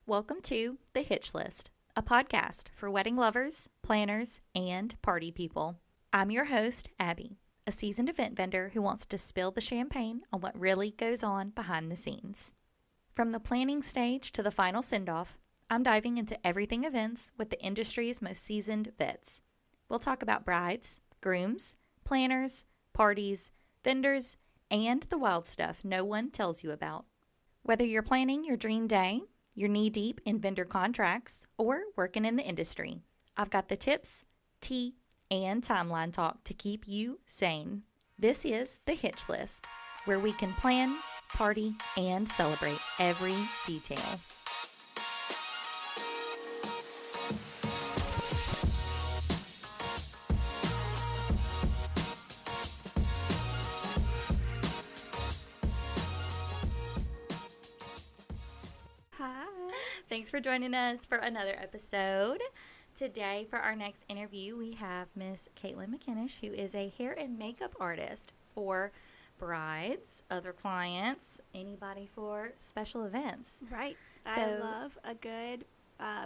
Welcome to the Hitch List, a podcast for wedding lovers, planners, and party people. I'm your host, Abby, a seasoned event vendor who wants to spill the champagne on what really goes on behind the scenes. From the planning stage to the final send-off, I'm diving into everything events with the industry's most seasoned vets. We'll talk about brides, grooms, planners, parties, vendors, and the wild stuff no one tells you about. Whether you're planning your dream day, you're knee-deep in vendor contracts, or working in the industry, I've got the tips, tea, and timeline talk to keep you sane. This is the Hitch List, where we can plan, party, and celebrate every detail. Thanks for joining us for another episode. Today, for our next interview, we have Miss Kaitlin McInnish, who is a hair and makeup artist for brides, other clients, anybody for special events. Right. I love a good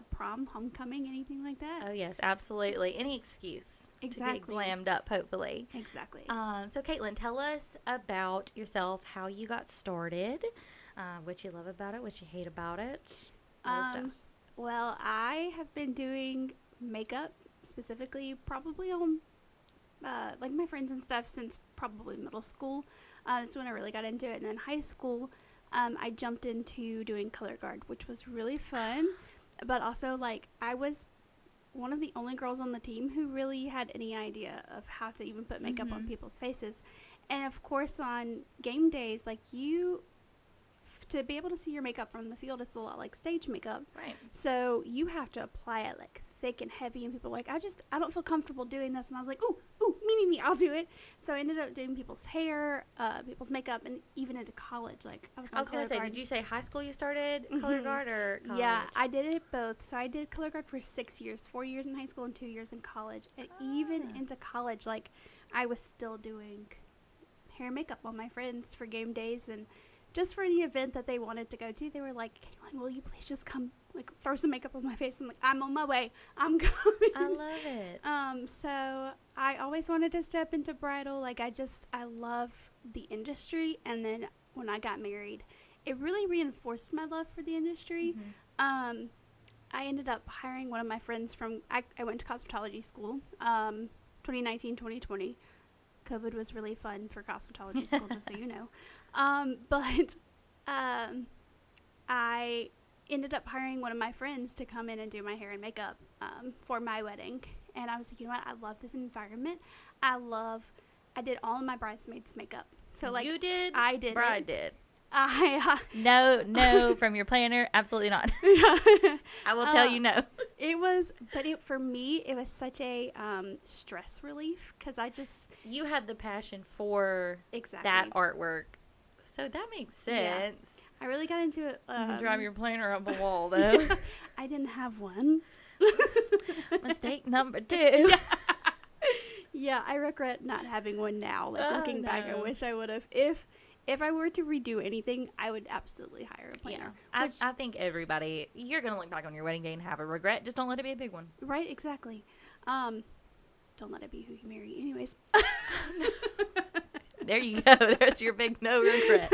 prom, homecoming, anything like that. Oh, yes, absolutely. Any excuse to get glammed up, hopefully. Exactly. So, Kaitlin, tell us about yourself, how you got started, what you love about it, what you hate about it. Well, I have been doing makeup specifically probably on like my friends and stuff since probably middle school. That's when I really got into it. And then high school, I jumped into doing color guard, which was really fun. But also, like, I was one of the only girls on the team who really had any idea of how to even put makeup on people's faces. And of course, on game days, like, to be able to see your makeup from the field, it's a lot like stage makeup. Right. So you have to apply it like thick and heavy, and people are like, I don't feel comfortable doing this. And I was like, ooh, me, I'll do it. So I ended up doing people's hair, people's makeup, and even into college. Like I was going to say, did you say high school you started color guard or college? Yeah, I did it both. So I did color guard for 6 years, 4 years in high school and 2 years in college. And even into college, like I was still doing hair and makeup on my friends for game days, and just for any event that they wanted to go to, they were like, Kaitlin, will you please just come, like, throw some makeup on my face? I'm like, I'm on my way. I'm coming. I love it. So I always wanted to step into bridal. Like, I love the industry. And then when I got married, it really reinforced my love for the industry. I ended up hiring one of my friends I went to cosmetology school, 2019, 2020. COVID was really fun for cosmetology school, just so you know. But I ended up hiring one of my friends to come in and do my hair and makeup for my wedding. And I was like, you know what? I love this environment. I did all of my bridesmaids' makeup. So, like, you did? I did. Bride did. No, from your planner, absolutely not. I will tell you no. For me, it was such a stress relief because you had the passion for that artwork, so that makes sense. Yeah. I really got into it. You can drive your planner up a wall, though. I didn't have one. Mistake number 2. Yeah, I regret not having one now. Like, looking back, I wish I would have. If I were to redo anything, I would absolutely hire a planner. Yeah. I think everybody, you're going to look back on your wedding day and have a regret. Just don't let it be a big one. Right, exactly. Don't let it be who you marry. Anyways. There you go. There's your big no regret.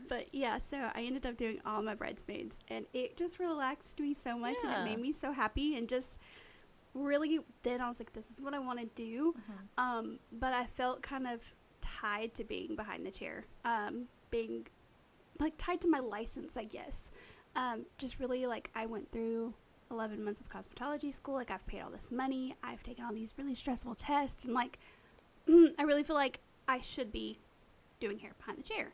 But yeah, so I ended up doing all my bridesmaids, and it just relaxed me so much, and it made me so happy, and just really, then I was like, this is what I want to do. But I felt kind of tied to being behind the chair, being like tied to my license, I guess. Just really, like, I went through 11 months of cosmetology school. Like, I've paid all this money, I've taken all these really stressful tests, and like I really feel like I should be doing hair behind the chair.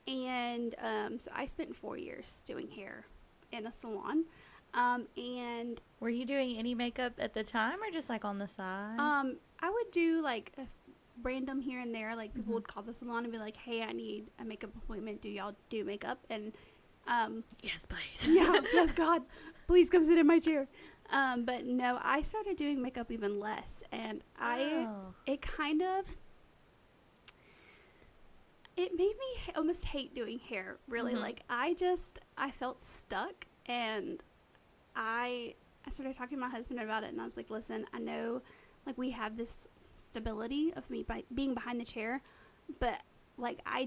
And so I spent 4 years doing hair in a salon. And were you doing any makeup at the time, or just like on the side? I would do like a random here and there. Like, people would call the salon and be like, hey, I need a makeup appointment. Do y'all do makeup? And yes, please. Yeah, yes, God, please come sit in my chair. But no, I started doing makeup even less, and it made me almost hate doing hair, really. Like, I felt stuck, And I started talking to my husband about it, and I was like, listen, I know, like, we have this stability of me being behind the chair, but, like, I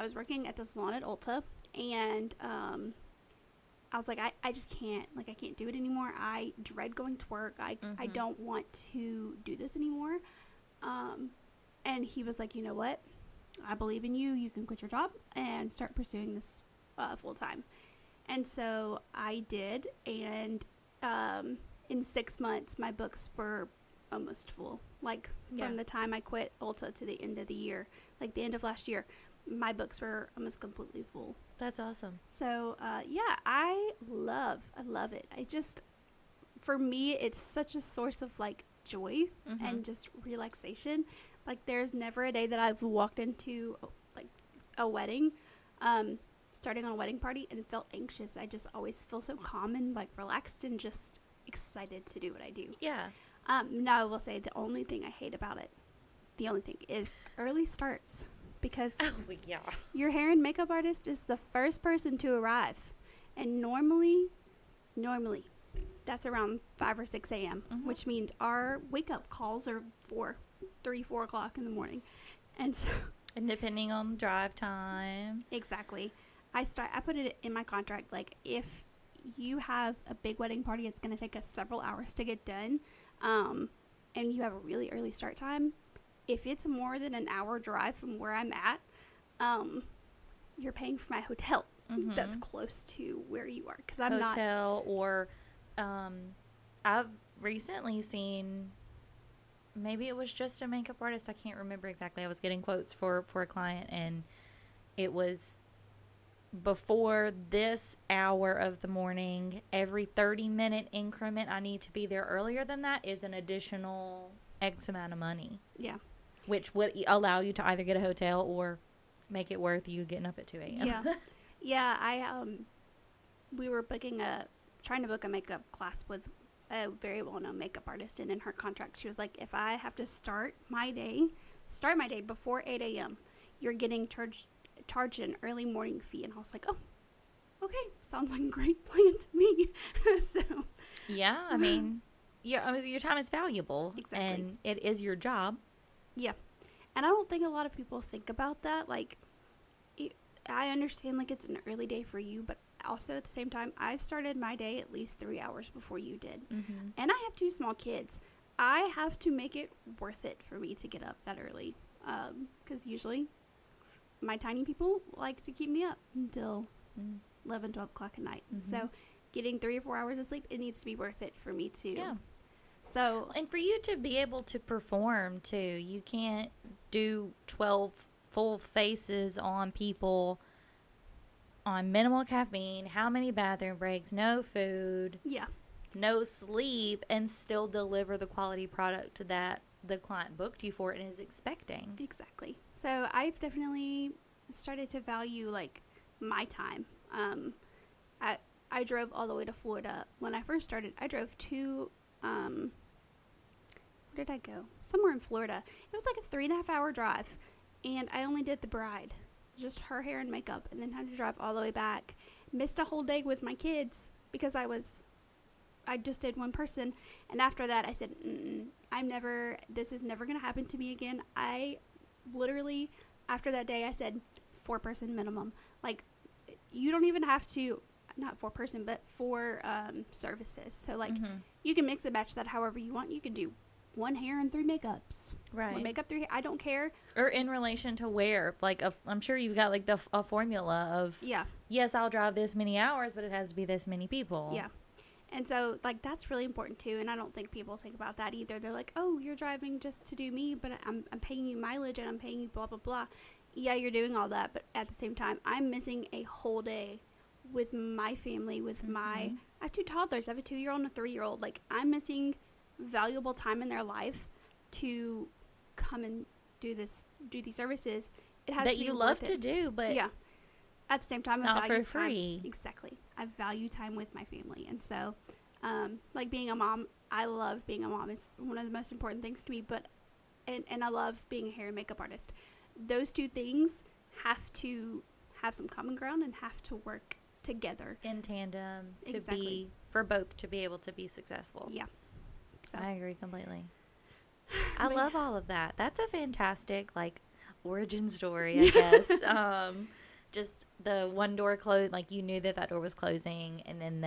was working at the salon at Ulta, and I was like, I just can't, like, I can't do it anymore. I dread going to work. I don't want to do this anymore. And he was like, you know what? I believe in you. You can quit your job and start pursuing this full time. And so I did, and in 6 months, my books were almost full. Like, from the time I quit Ulta to the end of the year, like the end of last year, my books were almost completely full. That's awesome. So, I love it. For me, it's such a source of, like, joy and just relaxation. Like, there's never a day that I've walked into, like, a wedding, starting on a wedding party, and felt anxious. I just always feel so calm and, like, relaxed and just excited to do what I do. Yeah. Now, I will say the only thing I hate about it, is early starts. Because your hair and makeup artist is the first person to arrive. And normally, that's around 5 or 6 a.m., which means our wake-up calls are 4 o'clock in the morning. And so... And depending on drive time. Exactly. I put it in my contract, like, if you have a big wedding party, it's going to take us several hours to get done, and you have a really early start time, if it's more than an hour drive from where I'm at, you're paying for my hotel that's close to where you are. Because I'm not... Hotel, or I've recently seen, maybe it was just a makeup artist. I can't remember exactly. I was getting quotes for a client, and it was before this hour of the morning, every 30-minute increment I need to be there earlier than that is an additional X amount of money. Yeah. Which would allow you to either get a hotel or make it worth you getting up at 2 a.m. Yeah. Yeah, we were trying to book a makeup class with a very well-known makeup artist, and in her contract, she was like, if I have to start my day before 8 a.m., you're getting charged an early morning fee. And I was like, oh, okay, sounds like a great plan to me. So. Yeah, I mean, your time is valuable. Exactly. And it is your job. Yeah. And I don't think a lot of people think about that. Like, I understand, like, it's an early day for you, but also at the same time, I've started my day at least 3 hours before you did. And I have 2 small kids. I have to make it worth it for me to get up that early. Because usually my tiny people like to keep me up until 11, 12 o'clock at night. So getting 3 or 4 hours of sleep, it needs to be worth it for me too. Yeah. So, and for you to be able to perform too, you can't do 12 full faces on people on minimal caffeine, how many bathroom breaks, no food, no sleep, and still deliver the quality product that the client booked you for and is expecting. Exactly. So I've definitely started to value, like, my time. I drove all the way to Florida. When I first started, I drove to where did I go? Somewhere in Florida. It was like a 3.5 hour drive, and I only did the bride, just her hair and makeup, and then had to drive all the way back. Missed a whole day with my kids because I just did one person, and after that I said, this is never going to happen to me again. I literally, after that day, I said 4-person minimum. Like, you don't even have to, not 4-person, but 4 services. So, like, you can mix and match that however you want. You can do 1 hair and 3 makeups. Right. 1 makeup, 3 hair. I don't care. Or in relation to where, like, I'm sure you've got, like, a formula of, yes, I'll drive this many hours, but it has to be this many people. Yeah. And so, like, that's really important, too. And I don't think people think about that either. They're like, oh, you're driving just to do me, but I'm paying you mileage and I'm paying you blah, blah, blah. Yeah, you're doing all that. But at the same time, I'm missing a whole day with my family, with I have 2 toddlers. I have a 2-year-old and a 3-year-old. Like, I'm missing valuable time in their life to come and do these services. It has that to be you love to do, but at the same time, I not value for free. Time. Exactly. I value time with my family. And so, like, being a mom, I love being a mom. It's one of the most important things to me, but and I love being a hair and makeup artist. Those 2 things have to have some common ground and have to work together. In tandem Exactly. for both to be able to be successful. Yeah. So I agree completely. I love all of that. That's a fantastic, like, origin story, I guess. Just the one door closed, like, you knew that door was closing, and then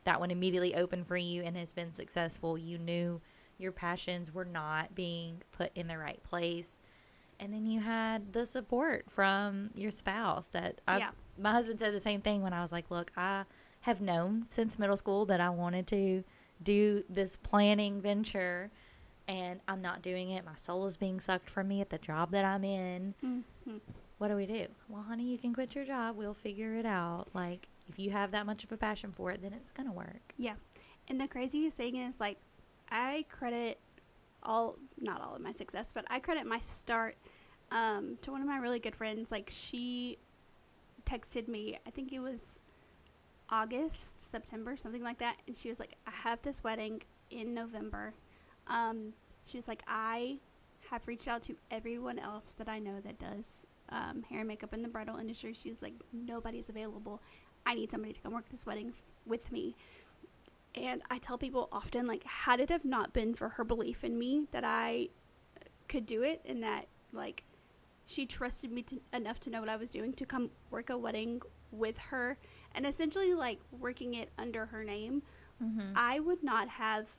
that one immediately opened for you and has been successful. You knew your passions were not being put in the right place. And then you had the support from your spouse my husband said the same thing when I was like, look, I have known since middle school that I wanted to do this planning venture, and I'm not doing it. My soul is being sucked from me at the job that I'm in. Mm-hmm. What do we do? Well, honey, you can quit your job. We'll figure it out. Like, if you have that much of a passion for it, then it's going to work. Yeah. And the craziest thing is, like, I credit not all of my success, but I credit my start to one of my really good friends. Like, she texted me, I think it was August, September, something like that. And she was like, I have this wedding in November. She was like, I have reached out to everyone else that I know that does hair and makeup in the bridal industry. She was like, nobody's available. I need somebody to come work this wedding with me. And I tell people often, like, had it have not been for her belief in me that I could do it, and that, like, she trusted me enough to know what I was doing, to come work a wedding with her and essentially, like, working it under her name, I would not have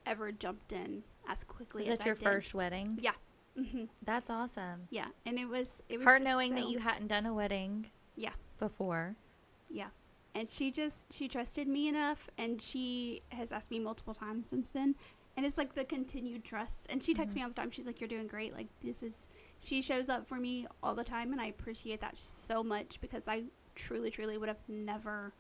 ever jumped in as quickly as I did. Was that your first wedding? Yeah. Mm-hmm. That's awesome. Yeah, and it was her knowing that you hadn't done a wedding before. Yeah. And she trusted me enough, and she has asked me multiple times since then. And it's like the continued trust. And she texts me all the time. She's like, you're doing great. Like, she shows up for me all the time, and I appreciate that so much, because I truly, truly would have never.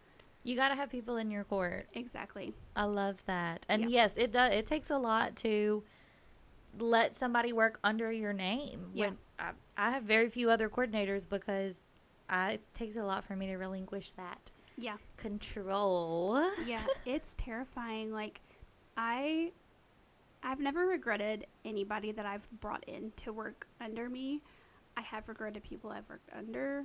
You got to have people in your court. Exactly. I love that. And yes, it does. It takes a lot to let somebody work under your name. Yeah. When I have very few other coordinators, because it takes a lot for me to relinquish that. Yeah. Control. Yeah, it's terrifying. Like, I've never regretted anybody that I've brought in to work under me. I have regretted people I've worked under.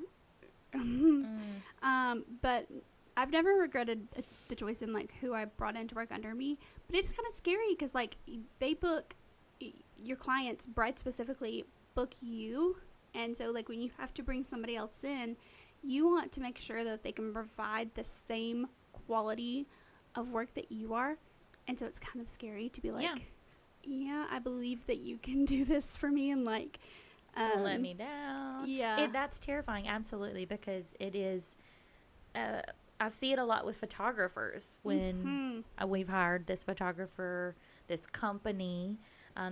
But I've never regretted the choice in, like, who I brought in to work under me. But it's kind of scary, because, like, they book your clients, brides specifically, book you. And so, like, when you have to bring somebody else in, you want to make sure that they can provide the same quality of work that you are. And so it's kind of scary to be like, yeah, I believe that you can do this for me, and, like, don't let me down. Yeah. That's terrifying, absolutely, because it is, I see it a lot with photographers when we've hired this photographer, this company.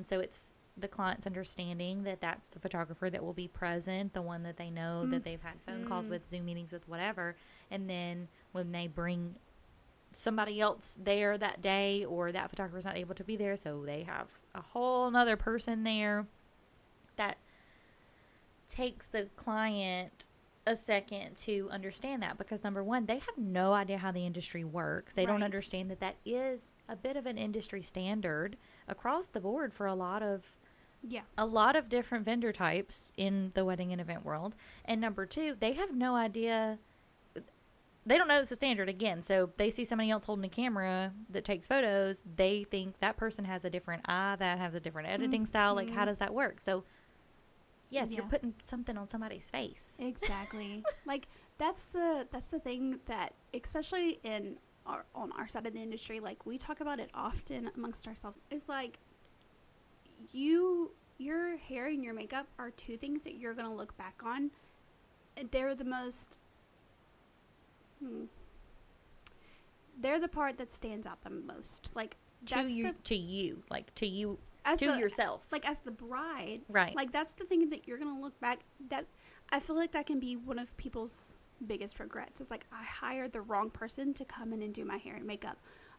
So it's the client's understanding that that's the photographer that will be present, the one that they know that they've had phone calls with, Zoom meetings with, whatever. And then when they bring somebody else there that day, or that photographer's not able to be there, so they have a whole nother person there, that takes the client a second to understand that, because number one, they have no idea how the industry works. They don't understand that is a bit of an industry standard across the board for a lot of different vendor types in the wedding and event world. And number two, they have no idea. They don't know it's a standard, again. So they see somebody else holding a camera that takes photos. They think that person has a different eye, that has a different editing style. Like, how does that work? So, yes, you're putting something on somebody's face. Exactly. Like, that's the thing that, especially on our side of the industry, like, we talk about it often amongst ourselves. It's like, your hair and your makeup are two things that you're going to look back on. They're the most... they're the part that stands out the most. Like, to you, as yourself. Like, as the bride. Right. Like, that's the thing that you're going to look back. That I feel like that can be one of people's biggest regrets. It's like, I hired the wrong person to come in and do my hair and makeup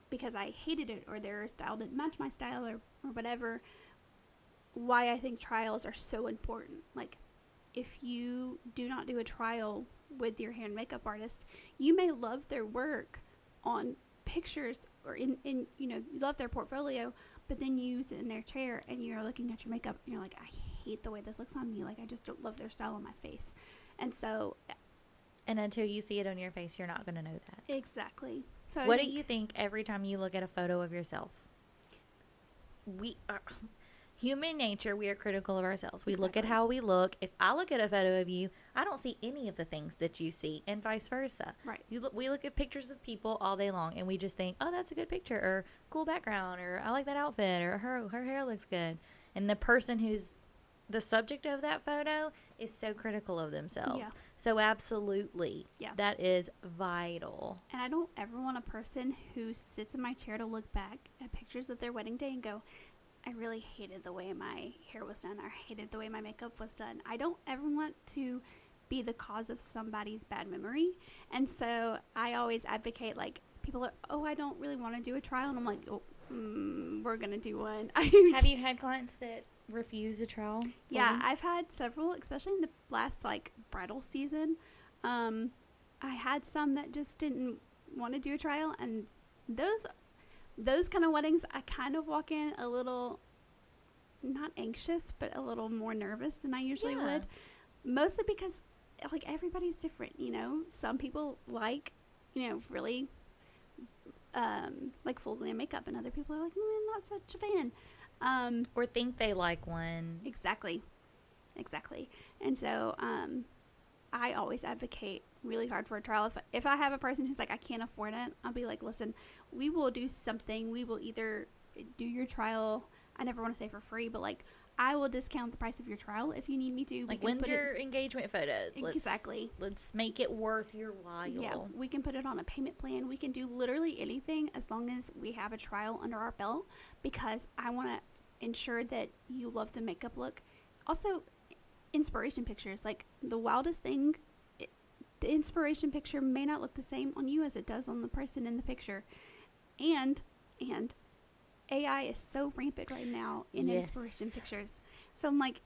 because I hated it, or their style didn't match my style, or whatever. Why I think trials are so important. Like, if you do not do a trial with your hair and makeup artist, you may love their work on pictures, or in you love their portfolio, but then you sit in their chair and you're looking at your makeup and you're like, I hate the way this looks on me. Like, I just don't love their style on my face. And so And until you see it on your face, you're not going to know that. Exactly. So what do you think every time you look at a photo of yourself? We are human nature. We are critical of ourselves. We look at how we look. If I look at a photo of you, I don't see any of the things that you see, and vice versa. Right. We look at pictures of people all day long, and we just think, oh, that's a good picture, or cool background, or I like that outfit, or her hair looks good. And the person who's the subject of that photo is so critical of themselves. Yeah. So absolutely, that is vital. And I don't ever want a person who sits in my chair to look back at pictures of their wedding day and go, I really hated the way my hair was done, or I hated the way my makeup was done. I don't ever want to be the cause of somebody's bad memory. And so I always advocate, like, people are, oh, I don't really want to do a trial. And I'm like, oh, we're going to do one. Have you had clients that refuse a trial? Yeah, I've had several, especially in the last, like, bridal season. I had some that just didn't want to do a trial, and those kind of weddings, I kind of walk in a little, not anxious, but a little more nervous than I usually would. Mostly because, like, everybody's different, you know? Some people like, you know, really, like, full glam makeup, and other people are like, not such a fan. Or think they like one. Exactly. And so, I always advocate really hard for a trial. If I have a person who's like, I can't afford it, I'll be like, listen, we will do something. We will either do your trial. I never want to say for free, but, like, I will discount the price of your trial if you need me to. Like, when's your engagement photos? Exactly. Let's make it worth your while. Yeah, we can put it on a payment plan. We can do literally anything as long as we have a trial under our belt, because I want to ensure that you love the makeup look. Also, inspiration pictures. Like, the wildest thing, the inspiration picture may not look the same on you as it does on the person in the picture. And AI is so rampant right now in inspiration pictures. So I'm like,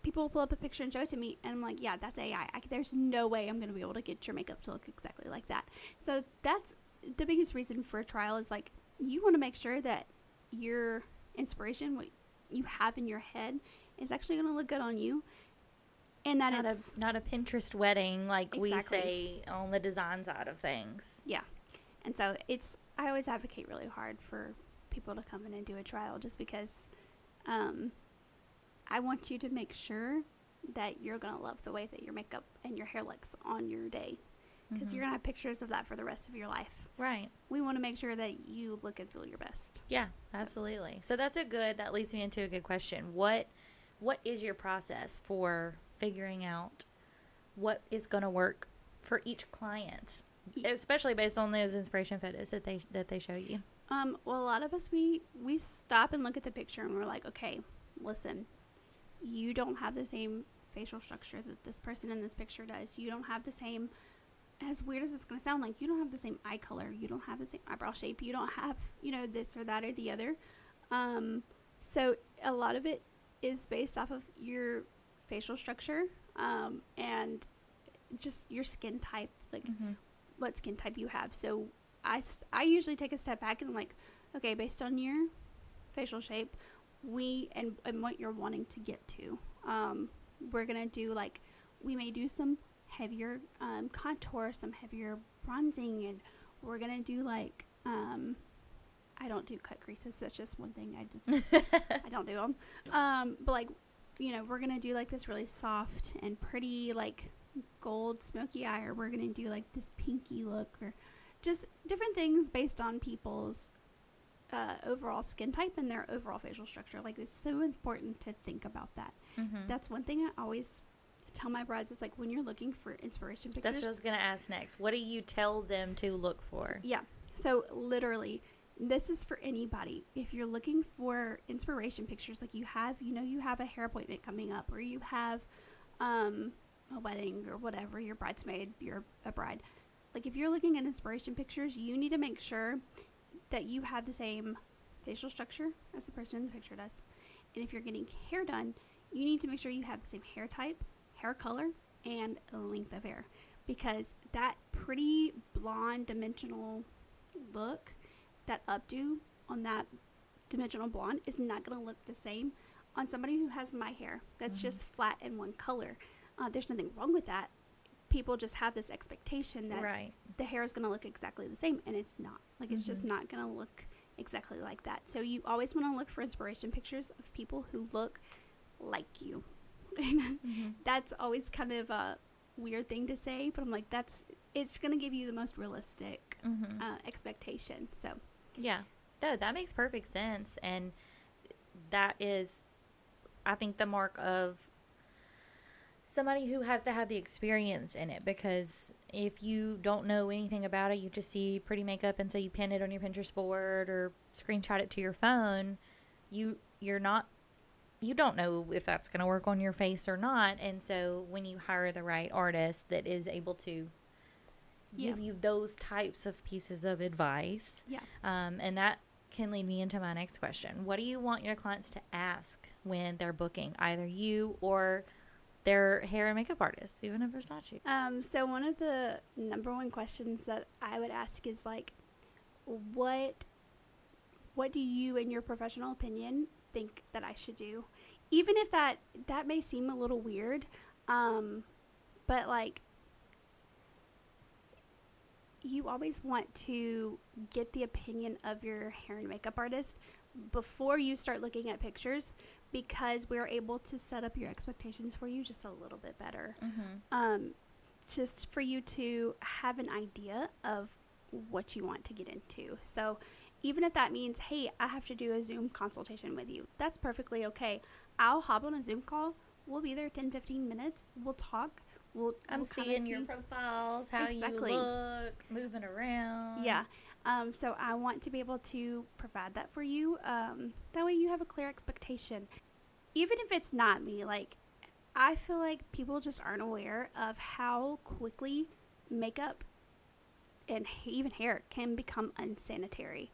people will pull up a picture and show it to me, and I'm like, yeah, that's AI. There's no way I'm going to be able to get your makeup to look exactly like that. So that's the biggest reason for a trial, is, like, you want to make sure that your inspiration, what you have in your head, is actually going to look good on you. And that it's not a Pinterest wedding like we say on the design side of things. Yeah. And so I always advocate really hard for people to come in and do a trial, just because I want you to make sure that you're going to love the way that your makeup and your hair looks on your day, because you're going to have pictures of that for the rest of your life. Right. We want to make sure that you look and feel your best. Yeah, absolutely. So that leads me into a good question. What is your process for figuring out what is going to work for each client, especially based on those inspiration photos that they show you? Well, a lot of us, we stop and look at the picture, and we're like, okay, listen, you don't have the same facial structure that this person in this picture does. You don't have the same, as weird as it's going to sound, like, you don't have the same eye color. You don't have the same eyebrow shape. You don't have, you know, this or that or the other. So a lot of it is based off of your facial structure, and just your skin type, like what skin type you have. So I usually take a step back and I'm like, okay, based on your facial shape, and what you're wanting to get to, we're gonna do, like, we may do some heavier contour, some heavier bronzing, and we're gonna do, like, I don't do cut creases. That's just one thing I don't do them. But, like, you know, we're gonna do, like, this really soft and pretty, like, gold smoky eye, or we're gonna do, like, this pinky look, or just different things based on people's overall skin type and their overall facial structure. Like, it's so important to think about that. That's one thing I always tell my brides, is, like, when you're looking for inspiration pictures. That's what I was gonna ask next. What do you tell them to look for? Yeah. So literally, this is for anybody. If you're looking for inspiration pictures, like, you have a hair appointment coming up, or you have a wedding or whatever, you're bridesmaid, you're a bride. Like, if you're looking at inspiration pictures, you need to make sure that you have the same facial structure as the person in the picture does. And if you're getting hair done, you need to make sure you have the same hair type, hair color, and length of hair. Because that pretty blonde dimensional look, that updo on that dimensional blonde, is not going to look the same on somebody who has my hair. That's just flat and one color. There's nothing wrong with that. people just have this expectation that right. the hair is going to look exactly the same, and it's not. Like, it's just not going to look exactly like that. So you always want to look for inspiration pictures of people who look like you. And that's always kind of a weird thing to say, but I'm like, it's going to give you the most realistic expectation. So yeah, no, that makes perfect sense. And that is, I think, the mark of somebody who has to have the experience in it, because if you don't know anything about it, you just see pretty makeup and so you pin it on your Pinterest board or screenshot it to your phone, you don't know if that's going to work on your face or not. And so when you hire the right artist that is able to give you those types of pieces of advice, and that can lead me into my next question. What do you want your clients to ask when they're booking either you or their hair and makeup artist, even if it's not you? So one of the number one questions that I would ask is like, what do you, in your professional opinion, think that I should do? Even if that may seem a little weird, but like, you always want to get the opinion of your hair and makeup artist before you start looking at pictures, because we're able to set up your expectations for you just a little bit better. Just for you to have an idea of what you want to get into. So even if that means, hey, I have to do a Zoom consultation with you, that's perfectly okay. I'll hop on a Zoom call. We'll be there 10-15 minutes. We'll talk. I'm seeing your profiles, how you look, moving around. Yeah. So I want to be able to provide that for you. That way you have a clear expectation. Even if it's not me, like, I feel like people just aren't aware of how quickly makeup and even hair can become unsanitary.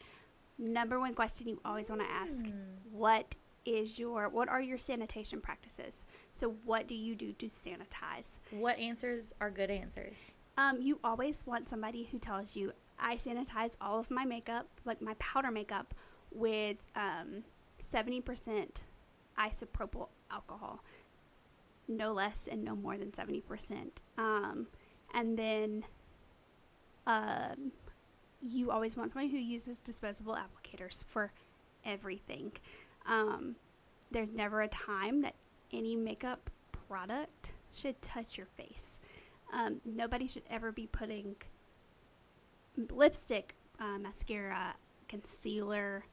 Number one question you always want to ask, what are your sanitation practices? So what do you do to sanitize? What answers are good answers? You always want somebody who tells you, I sanitize all of my makeup, like my powder makeup, with 70% isopropyl alcohol. No less and no more than 70%. And then you always want somebody who uses disposable applicators for everything. There's never a time that any makeup product should touch your face. Nobody should ever be putting lipstick, mascara, concealer,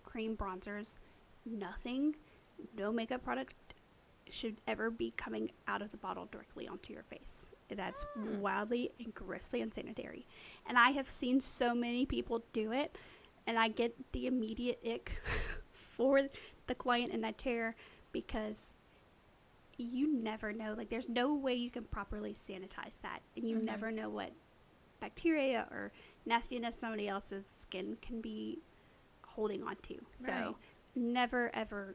cream, bronzers, nothing. No makeup product should ever be coming out of the bottle directly onto your face. That's wildly and grossly unsanitary. And I have seen so many people do it, and I get the immediate ick for the client in that chair, because you never know. Like, there's no way you can properly sanitize that, and you never know what bacteria or nastiness somebody else's skin can be holding on to. So never ever,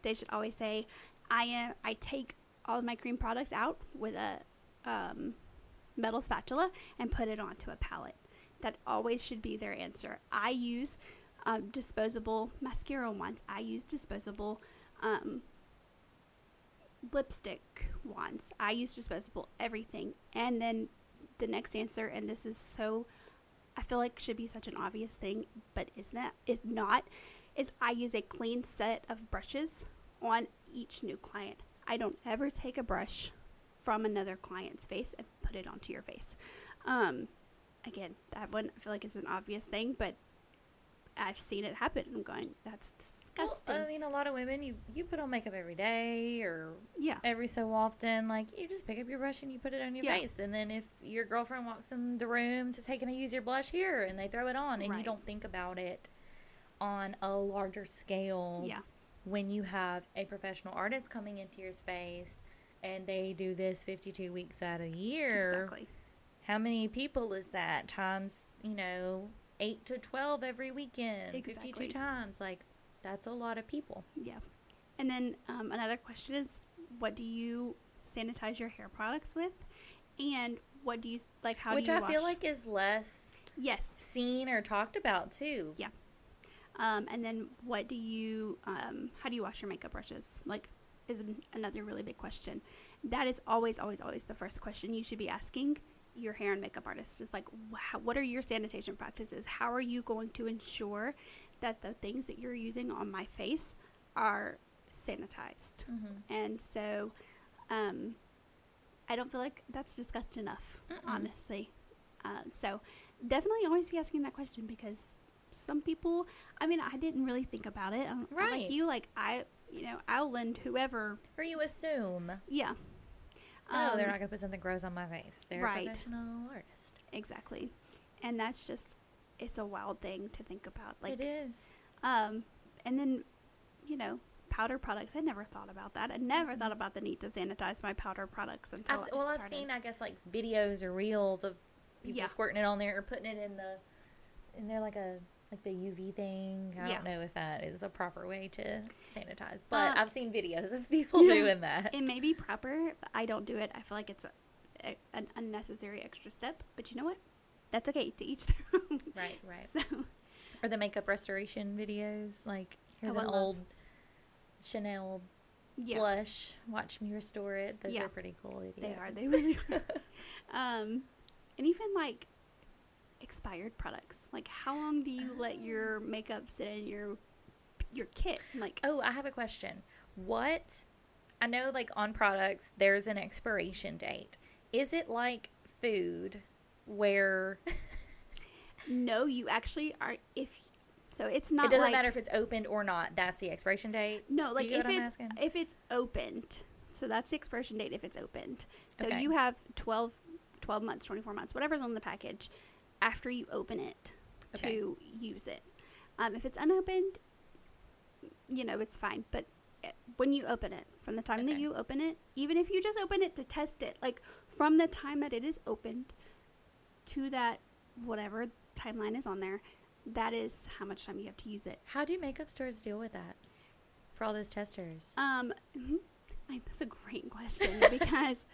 they should always say, I take all of my cream products out with a metal spatula and put it onto a palette. That always should be their answer. I use disposable mascara wands. I use disposable lipstick wands. I use disposable everything. And then the next answer, and this is so, I feel like should be such an obvious thing, but is not, is I use a clean set of brushes on each new client. I don't ever take a brush from another client's face and put it onto your face. Again, that one I feel like is an obvious thing, but I've seen it happen. I'm going, that's disgusting. Well, I mean, a lot of women, you put on makeup every day or every so often. Like, you just pick up your brush and you put it on your face. And then if your girlfriend walks in the room to take and use your blush here, and they throw it on, and you don't think about it on a larger scale. When you have a professional artist coming into your space and they do this 52 weeks out of the year. Exactly. How many people is that? Times, 8 to 12 every weekend. Exactly. 52 times. Like, that's a lot of people. Yeah. And then another question is, what do you sanitize your hair products with? And what do you, like, how do you wash? Which I feel like is less seen or talked about, too. Yeah. And then what do you, how do you wash your makeup brushes? Like, is another really big question. that is always, always, always the first question you should be asking your hair and makeup artist is like, what are your sanitation practices? How are you going to ensure that the things that you're using on my face are sanitized? And so I don't feel like that's discussed enough, honestly. So definitely always be asking that question, because some people, I mean, I didn't really think about it. Right. Like you, like I'll lend whoever. Or you assume. Yeah. Oh, they're not going to put something gross on my face. They're a professional artist. Exactly. And that's just, it's a wild thing to think about. Like, it is. And then, powder products. I never thought about that. I never thought about the need to sanitize my powder products until I've seen, I guess, like videos or reels of people squirting it on there or putting it in there like the UV thing. I don't know if that is a proper way to sanitize, but I've seen videos of people doing that. It may be proper, but I don't do it. I feel like it's an unnecessary extra step, but you know what? That's okay, to each their own. Right. So, or the makeup restoration videos, like here's an old Chanel blush, watch me restore it. Those are pretty cool videos. They really are. And even like expired products, like how long do you let your makeup sit in your kit? Like, I have a question. I know, like, on products there's an expiration date. Is it like food where no, you actually are, so it's not, it doesn't like, matter if it's opened or not, that's the expiration date? No, like if it's opened, so that's the expiration date if it's opened. So you have 12 months, 24 months, whatever's on the package after you open it to use it. If it's unopened, it's fine. But when you open it, from the time that you open it, even if you just open it to test it, like from the time that it is opened to that whatever timeline is on there, that is how much time you have to use it. How do makeup stores deal with that for all those testers? That's a great question because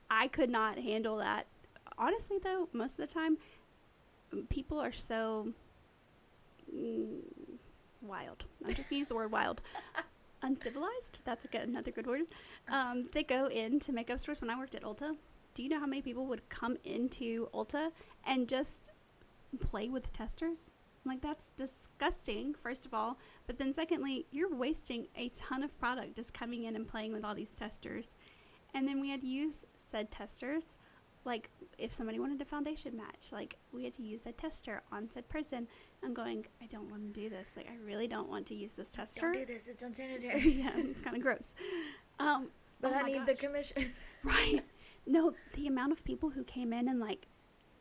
I could not handle that. Honestly, though, most of the time, people are so wild. I'm just going to use the word wild. Uncivilized. That's another good word. They go into makeup stores. When I worked at Ulta, do you know how many people would come into Ulta and just play with testers? Like, that's disgusting, first of all. But then secondly, you're wasting a ton of product just coming in and playing with all these testers. And then we had to use said testers. Like, if somebody wanted a foundation match, like, we had to use a tester on said person. I'm going, I don't want to do this. Like, I really don't want to use this tester. Don't do this. It's unsanitary. Yeah, it's kind of gross. But I need the commission. Right. No, the amount of people who came in and, like,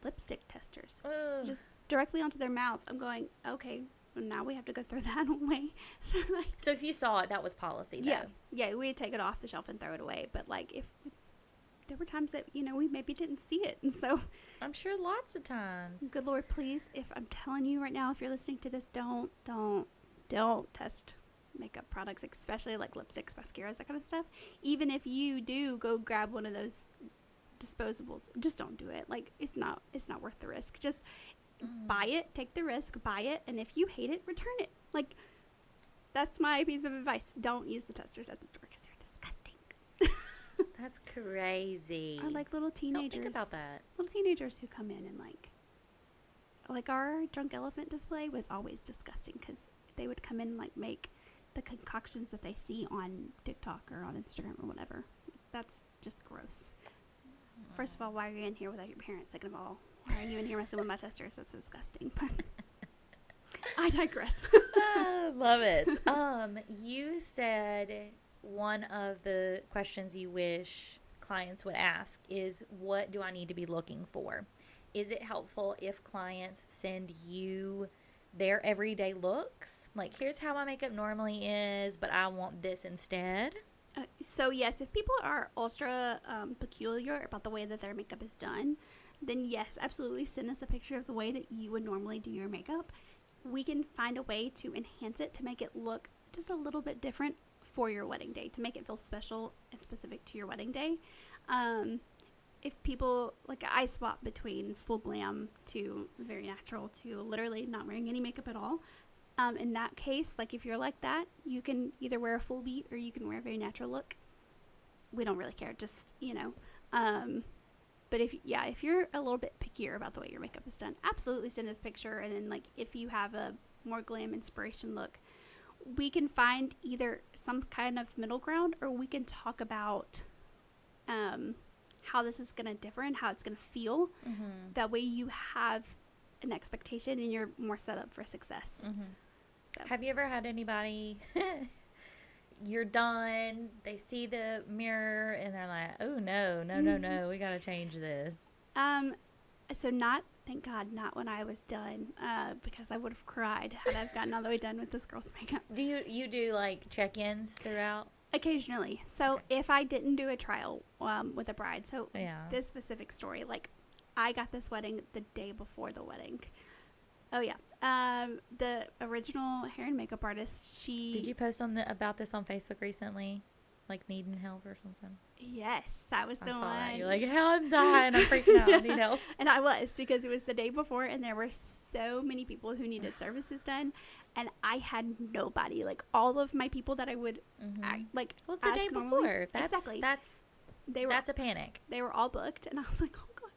lipstick testers. Just directly onto their mouth. I'm going, okay, well, now we have to go throw that away. So if you saw it, that was policy, though. Yeah, we'd take it off the shelf and throw it away. But, like, if there were times that, we maybe didn't see it. And so I'm sure lots of times. Good Lord, please, if I'm telling you right now, if you're listening to this, don't test makeup products, especially like lipsticks, mascaras, that kind of stuff. Even if you do go grab one of those disposables, just don't do it. Like, it's not worth the risk. Just buy it, take the risk, buy it, and if you hate it, return it. Like, that's my piece of advice. Don't use the testers at the store because they're disgusting. That's crazy. Or like little teenagers. Don't think about that. Little teenagers who come in and like our drunk elephant display was always disgusting because they would come in and like make the concoctions that they see on TikTok or on Instagram or whatever. That's just gross. First of all, why are you in here without your parents? Second of all, why are you in here messing with my testers? That's disgusting. But I digress. Love it. You said one of the questions you wish clients would ask is, what do I need to be looking for? Is it helpful if clients send you their everyday looks? Like, here's how my makeup normally is, but I want this instead. So yes, if people are ultra peculiar about the way that their makeup is done, then yes, absolutely send us a picture of the way that you would normally do your makeup. We can find a way to enhance it to make it look just a little bit different for your wedding day, to make it feel special and specific to your wedding day. If people, like, I swap between full glam to very natural to literally not wearing any makeup at all. In that case, like, if you're like that, you can either wear a full beat or you can wear a very natural look. we don't really care. Just, but if you're a little bit pickier about the way your makeup is done, absolutely send us a picture. And then, like, if you have a more glam inspiration look, we can find either some kind of middle ground, or we can talk about how this is going to differ and how it's going to feel. Mm-hmm. That way you have an expectation and you're more set up for success. Mm-hmm. So. Have you ever had anybody, you're done, they see the mirror and they're like, oh no, we got to change this? So thank God, not when I was done, because I would have cried had I gotten all the way done with this girl's makeup. Do you do like check-ins throughout? Occasionally. So okay. If I didn't do a trial with a bride, so yeah. This specific story, like, I got this wedding the day before the wedding. Oh yeah. The original hair and makeup artist, Did you post about this on Facebook recently? Like, needing help or something? Yes, that was the one. That. You're like, hell, I'm dying. I'm freaking out. I need help. And I was, because it was the day before, and there were so many people who needed services done, and I had nobody. Like, all of my people that I would, well, it's the day before. Exactly. That's a panic. They were all booked, and I was like, oh God,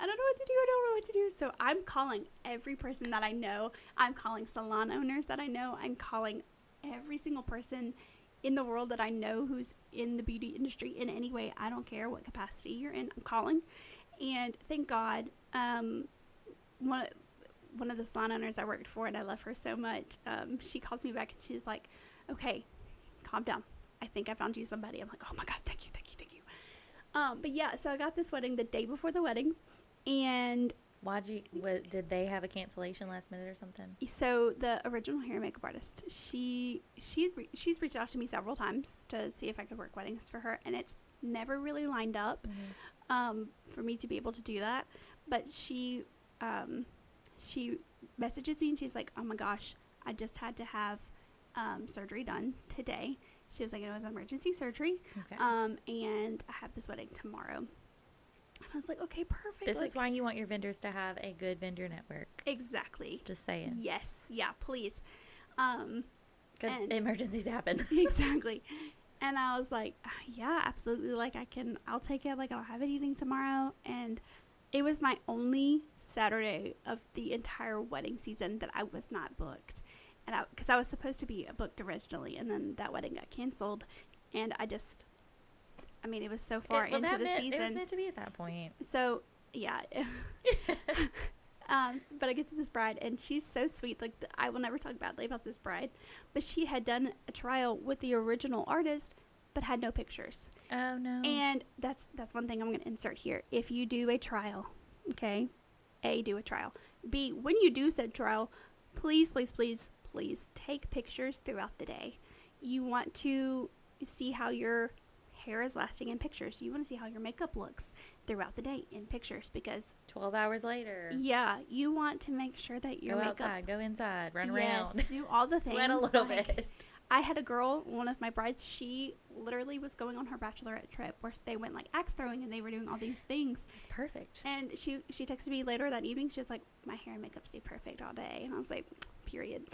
I don't know what to do. I don't know what to do. So I'm calling every person that I know. I'm calling salon owners that I know. I'm calling every single person in the world that I know who's in the beauty industry in any way. I don't care what capacity you're in. I'm calling. And thank God, one of the salon owners I worked for, and I love her so much, she calls me back and she's like, okay, calm down. I think I found you somebody. I'm like, oh my God, thank you. But yeah, so I got this wedding the day before the wedding, and did they have a cancellation last minute or something? So the original hair and makeup artist, she's reached out to me several times to see if I could work weddings for her, and it's never really lined up for me to be able to do that. But she messages me and she's like, oh my gosh, I just had to have surgery done today. She was like, it was emergency surgery, and I have this wedding tomorrow. And I was like, okay, perfect. This is why you want your vendors to have a good vendor network. Exactly. Just saying. Yes. Yeah, please. Because emergencies happen. Exactly. And I was like, yeah, absolutely. Like, I'll take it. Like, I don't have anything tomorrow. And it was my only Saturday of the entire wedding season that I was not booked. And because I was supposed to be booked originally, and then that wedding got canceled, and it was so far into the season. It was meant to be at that point. So, yeah. But I get to this bride, and she's so sweet. Like, I will never talk badly about this bride, but she had done a trial with the original artist, but had no pictures. Oh, no. And that's one thing I'm going to insert here. If you do a trial, okay, A, do a trial. B, when you do said trial, please take pictures throughout the day. You want to see how your hair is lasting in pictures. You want to see how your makeup looks throughout the day in pictures, because 12 hours later. Yeah, you want to make sure that your makeup. Go outside, go inside, run around. Do all the things. Sweat a little bit. I had a girl, one of my brides, she literally was going on her bachelorette trip where they went like axe throwing and they were doing all these things. It's perfect. And she texted me later that evening. She was like, my hair and makeup stayed perfect all day. And I was like, period.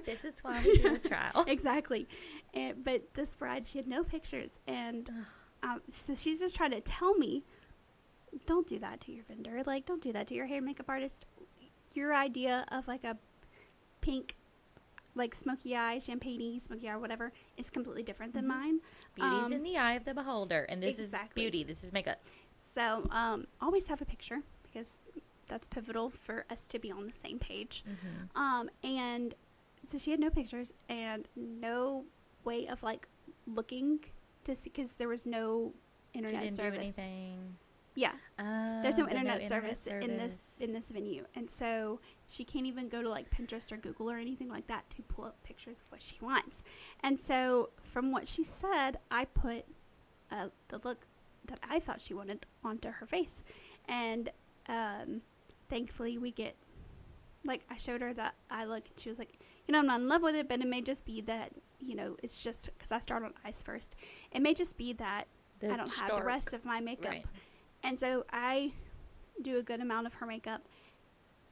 This is why we do a trial. Exactly. But this bride, she had no pictures. And so she's just trying to tell me, don't do that to your vendor. Like, don't do that to your hair and makeup artist. Your idea of like a pink, like smoky eye, champagne-y, smoky eye, whatever, is completely different than mine. Beauty's in the eye of the beholder, and this is beauty. This is makeup. So always have a picture, because that's pivotal for us to be on the same page. And so she had no pictures and no way of like looking to see, because there was no internet she didn't service. Do anything. Yeah. There's no internet service in this venue. And so she can't even go to like Pinterest or Google or anything like that to pull up pictures of what she wants. And so from what she said, I put the look that I thought she wanted onto her face. And thankfully we get, like, I showed her that eye look, and she was like, I'm not in love with it, but it may just be that, it's just because I start on eyes first. It may just be that I don't have the rest of my makeup. Right. And so I do a good amount of her makeup,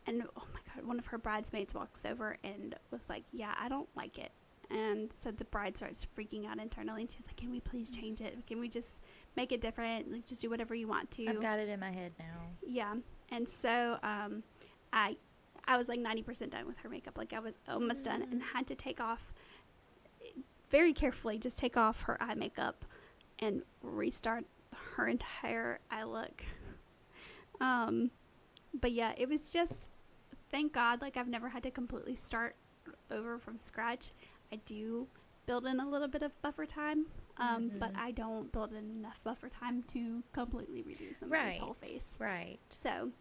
and oh my God, one of her bridesmaids walks over and was like, yeah, I don't like it. And so the bride starts freaking out internally, and she's like, can we please change it? Can we just make it different? Like, just do whatever you want to. I've got it in my head now. Yeah. And so I was like 90% done with her makeup. Like, I was almost done, and had to take off very carefully, just take off her eye makeup and restart her entire eye look. But yeah, it was just, thank God, like, I've never had to completely start over from scratch. I do build in a little bit of buffer time, but I don't build in enough buffer time to completely redo somebody's whole face. Right. So,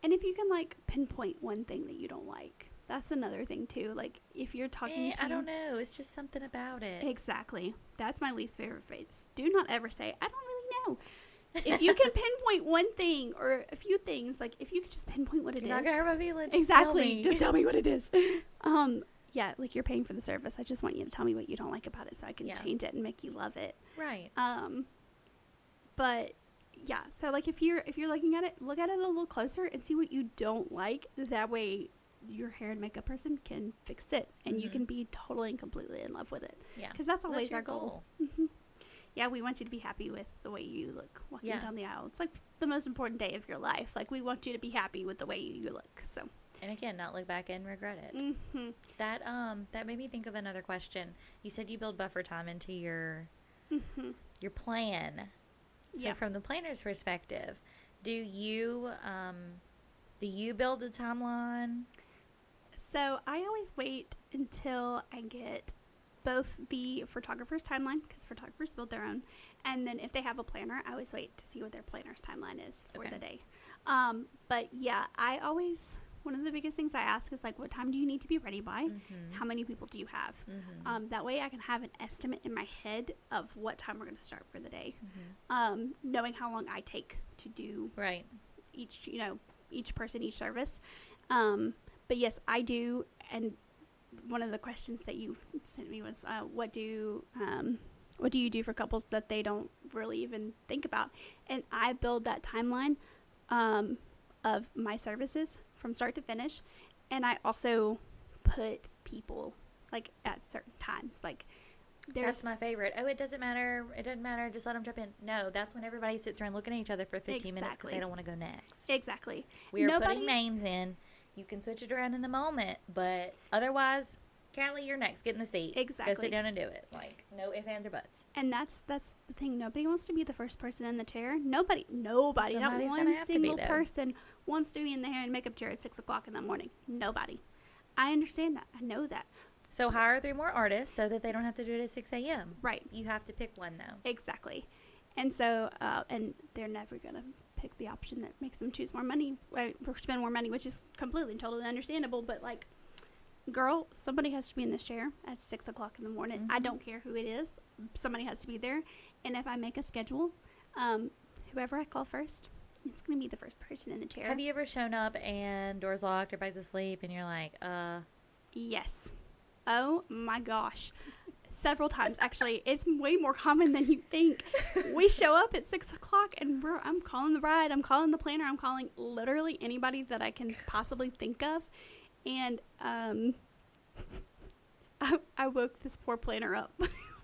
and if you can, like, pinpoint one thing that you don't like, that's another thing too. Like, if you're talking to, I don't know, it's just something about it. Exactly. That's my least favorite face. Do not ever say, I don't really know. If you can pinpoint one thing or a few things, like, if you could just pinpoint what it is. You're not gonna hurt my feelings. Exactly. Just tell me what it is. Yeah, like, you're paying for the service. I just want you to tell me what you don't like about it so I can change it and make you love it. Right. But yeah, so, like, if you're looking at it, look at it a little closer and see what you don't like. That way your hair and makeup person can fix it, and you can be totally and completely in love with it. Yeah. Because that's always your our goal. Yeah, we want you to be happy with the way you look walking down the aisle. It's like the most important day of your life. Like, we want you to be happy with the way you look. So. And again, not look back and regret it. That made me think of another question. You said you build buffer time into your plan. So from the planner's perspective, do you build a timeline? So I always wait until I get both the photographer's timeline, because photographers build their own, and then if they have a planner, I always wait to see what their planner's timeline is for the day. But yeah, one of the biggest things I ask is, like, what time do you need to be ready by? How many people do you have? That way I can have an estimate in my head of what time we're going to start for the day. Knowing how long I take to do each person, each service. But yes, I do. And one of the questions that you sent me was, what do you do for couples that they don't really even think about? And I build that timeline of my services from start to finish, and I also put people, like, at certain times. Like, that's my favorite. Oh, it doesn't matter. It doesn't matter. Just let them jump in. No, that's when everybody sits around looking at each other for 15 minutes because they don't want to go next. Exactly. We are putting names in. You can switch it around in the moment, but otherwise, Callie, you're next. Get in the seat. Exactly. Go sit down and do it. Like, no ifs, ands, or buts. And that's the thing. Nobody wants to be the first person in the chair. Nobody. Not one single person wants to be in the hair and makeup chair at 6 o'clock in the morning. Nobody. I understand that. I know that. So hire 3 more artists so that they don't have to do it at 6 a.m. Right. You have to pick one, though. Exactly. And so, and they're never going to pick the option that makes them choose more money, or spend more money, which is completely and totally understandable. But, like, girl, somebody has to be in this chair at 6 o'clock in the morning. I don't care who it is. Somebody has to be there. And if I make a schedule, whoever I call first, it's going to be the first person in the chair. Have you ever shown up and doors locked, everybody's asleep, and you're like, Yes. Oh, my gosh. Several times, actually. It's way more common than you think. We show up at 6 o'clock, and I'm calling the bride, I'm calling the planner, I'm calling literally anybody that I can possibly think of. And I woke this poor planner up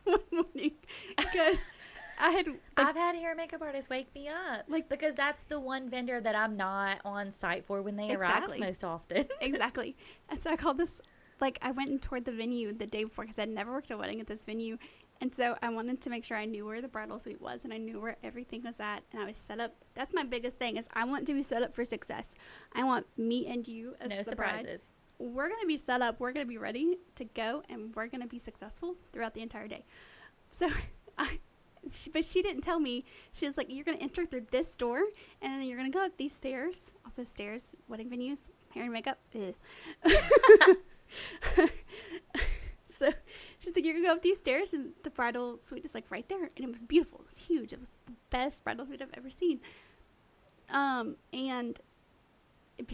one morning because I've had hair and makeup artists wake me up, like, because that's the one vendor that I'm not on site for when they arrive most often. Exactly. And so I called this, like, I went and toured the venue the day before because I'd never worked a wedding at this venue. And so I wanted to make sure I knew where the bridal suite was and I knew where everything was at. And I was set up. That's my biggest thing, is I want to be set up for success. I want me and you as the surprises. Bride. We're going to be set up. We're going to be ready to go, and we're going to be successful throughout the entire day. So but she didn't tell me. She was like, you're going to enter through this door, and then you're going to go up these stairs. Also stairs, wedding venues, hair and makeup. So she's like, you're going to go up these stairs, and the bridal suite is, like, right there. And it was beautiful. It was huge. It was the best bridal suite I've ever seen. But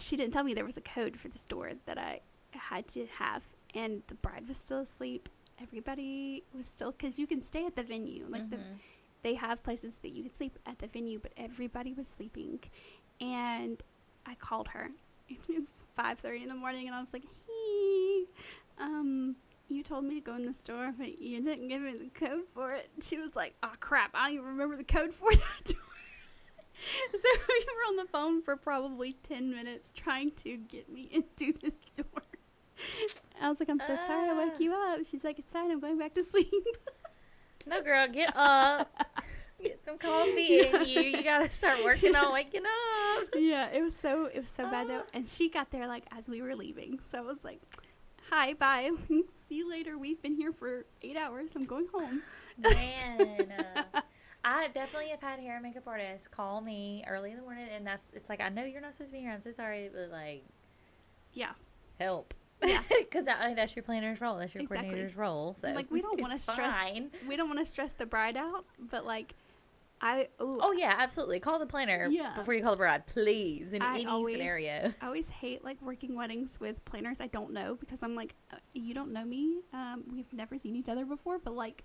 she didn't tell me there was a code for this door that I had to have. And the bride was still asleep. Everybody was still, because you can stay at the venue. Like, they have places that you can sleep at the venue, but everybody was sleeping. And I called her. It was 5:30 in the morning, and I was like, hey, you told me to go in the store, but you didn't give me the code for it. She was like, oh, crap, I don't even remember the code for that door. So we were on the phone for probably 10 minutes trying to get me into this door. I was like, I'm so sorry I woke you up. She's like, it's fine, I'm going back to sleep. No, girl, get up. Get some coffee in you. You gotta start working on waking up. Yeah, it was so bad though. And she got there like as we were leaving. So I was like, hi, bye. See you later. We've been here for 8 hours. I'm going home. Man. I definitely have had hair and makeup artists call me early in the morning, and it's like, I know you're not supposed to be here. I'm so sorry, but like, yeah, help. Yeah, because that's your planner's role. That's your coordinator's role. So like, we don't want to stress. We don't want to stress the bride out, but like, oh yeah, absolutely. Call the planner before you call the bride, please. In any scenario. I always hate like working weddings with planners I don't know, because I'm like, you don't know me. We've never seen each other before, but like,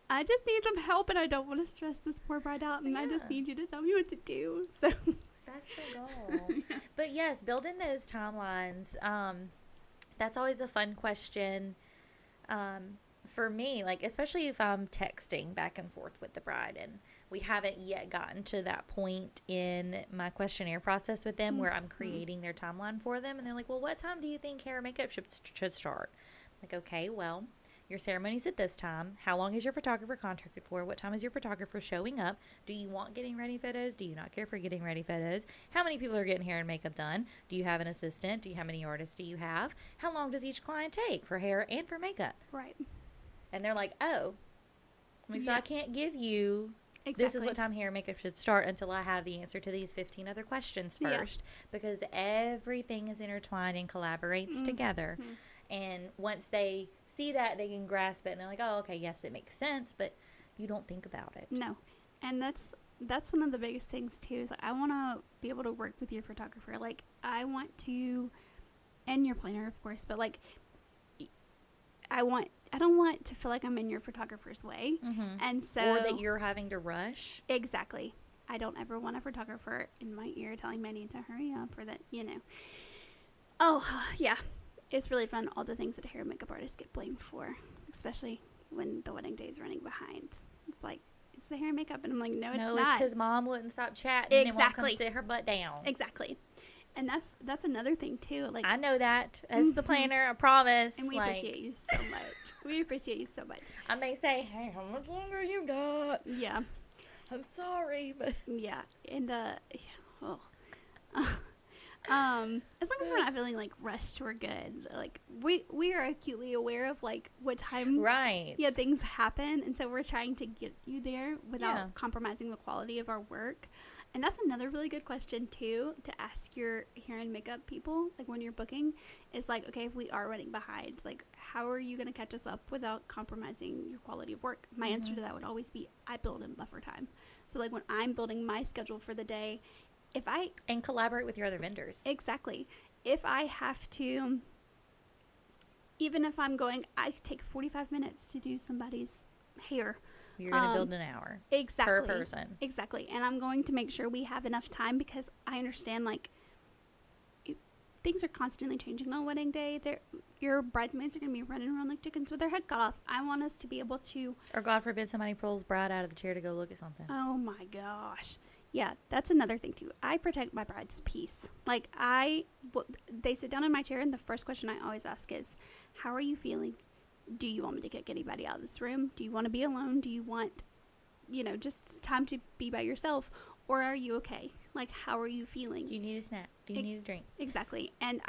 I just need some help, and I don't want to stress this poor bride out, and I just need you to tell me what to do. So that's the goal. But yes, building those timelines. That's always a fun question for me, like, especially if I'm texting back and forth with the bride and we haven't yet gotten to that point in my questionnaire process with them where I'm creating their timeline for them. And they're like, well, what time do you think hair and makeup should start? Like, okay, well, your ceremony's at this time. How long is your photographer contracted for? What time is your photographer showing up? Do you want getting ready photos? Do you not care for getting ready photos? How many people are getting hair and makeup done? Do you have an assistant? How many artists do you have? How long does each client take for hair and for makeup? Right. And they're like, oh. So I can't give you this is what time hair and makeup should start until I have the answer to these 15 other questions first. Because everything is intertwined and collaborates together. And once they see that, they can grasp it, and they're like, oh, okay, yes, it makes sense, but you don't think about it. No. And that's one of the biggest things too, is like, I want to be able to work with your photographer. Like, I want to, and your planner, of course, but like, I don't want to feel like I'm in your photographer's way. And so, or that you're having to rush. Exactly. I don't ever want a photographer in my ear telling me I need to hurry up, or that, oh yeah, it's really fun, all the things that hair and makeup artists get blamed for, especially when the wedding day is running behind. It's like, it's the hair and makeup, and I'm like, no, it's not. No, it's because mom wouldn't stop chatting and won't come sit her butt down. Exactly. And that's another thing too. Like, I know that as the planner, I promise. And we appreciate you so much. We appreciate you so much. I may say, hey, how much longer you got? Yeah. I'm sorry, but yeah. And as long as we're not feeling like rushed, we're good. Like, we are acutely aware of like what time things happen, and so we're trying to get you there without compromising the quality of our work. And that's another really good question too to ask your hair and makeup people, like when you're booking, is like, okay, if we are running behind, like, how are you going to catch us up without compromising your quality of work? My answer to that would always be, I build in buffer time. So like when I'm building my schedule for the day, and collaborate with your other vendors. Exactly. If I have to, even if I'm going, I take 45 minutes to do somebody's hair. You're going to build an hour. Exactly. Per person. Exactly. And I'm going to make sure we have enough time, because I understand, like, things are constantly changing on wedding day. Your bridesmaids are going to be running around like chickens with their head cut off. I want us to be able to... Or God forbid somebody pulls bride out of the chair to go look at something. Oh, my gosh. Yeah, that's another thing, too. I protect my bride's peace. Like, they sit down in my chair, and the first question I always ask is, how are you feeling? Do you want me to kick anybody out of this room? Do you want to be alone? Do you want, just time to be by yourself? Or are you okay? Like, how are you feeling? Do you need a snack? Do you need a drink? Exactly. And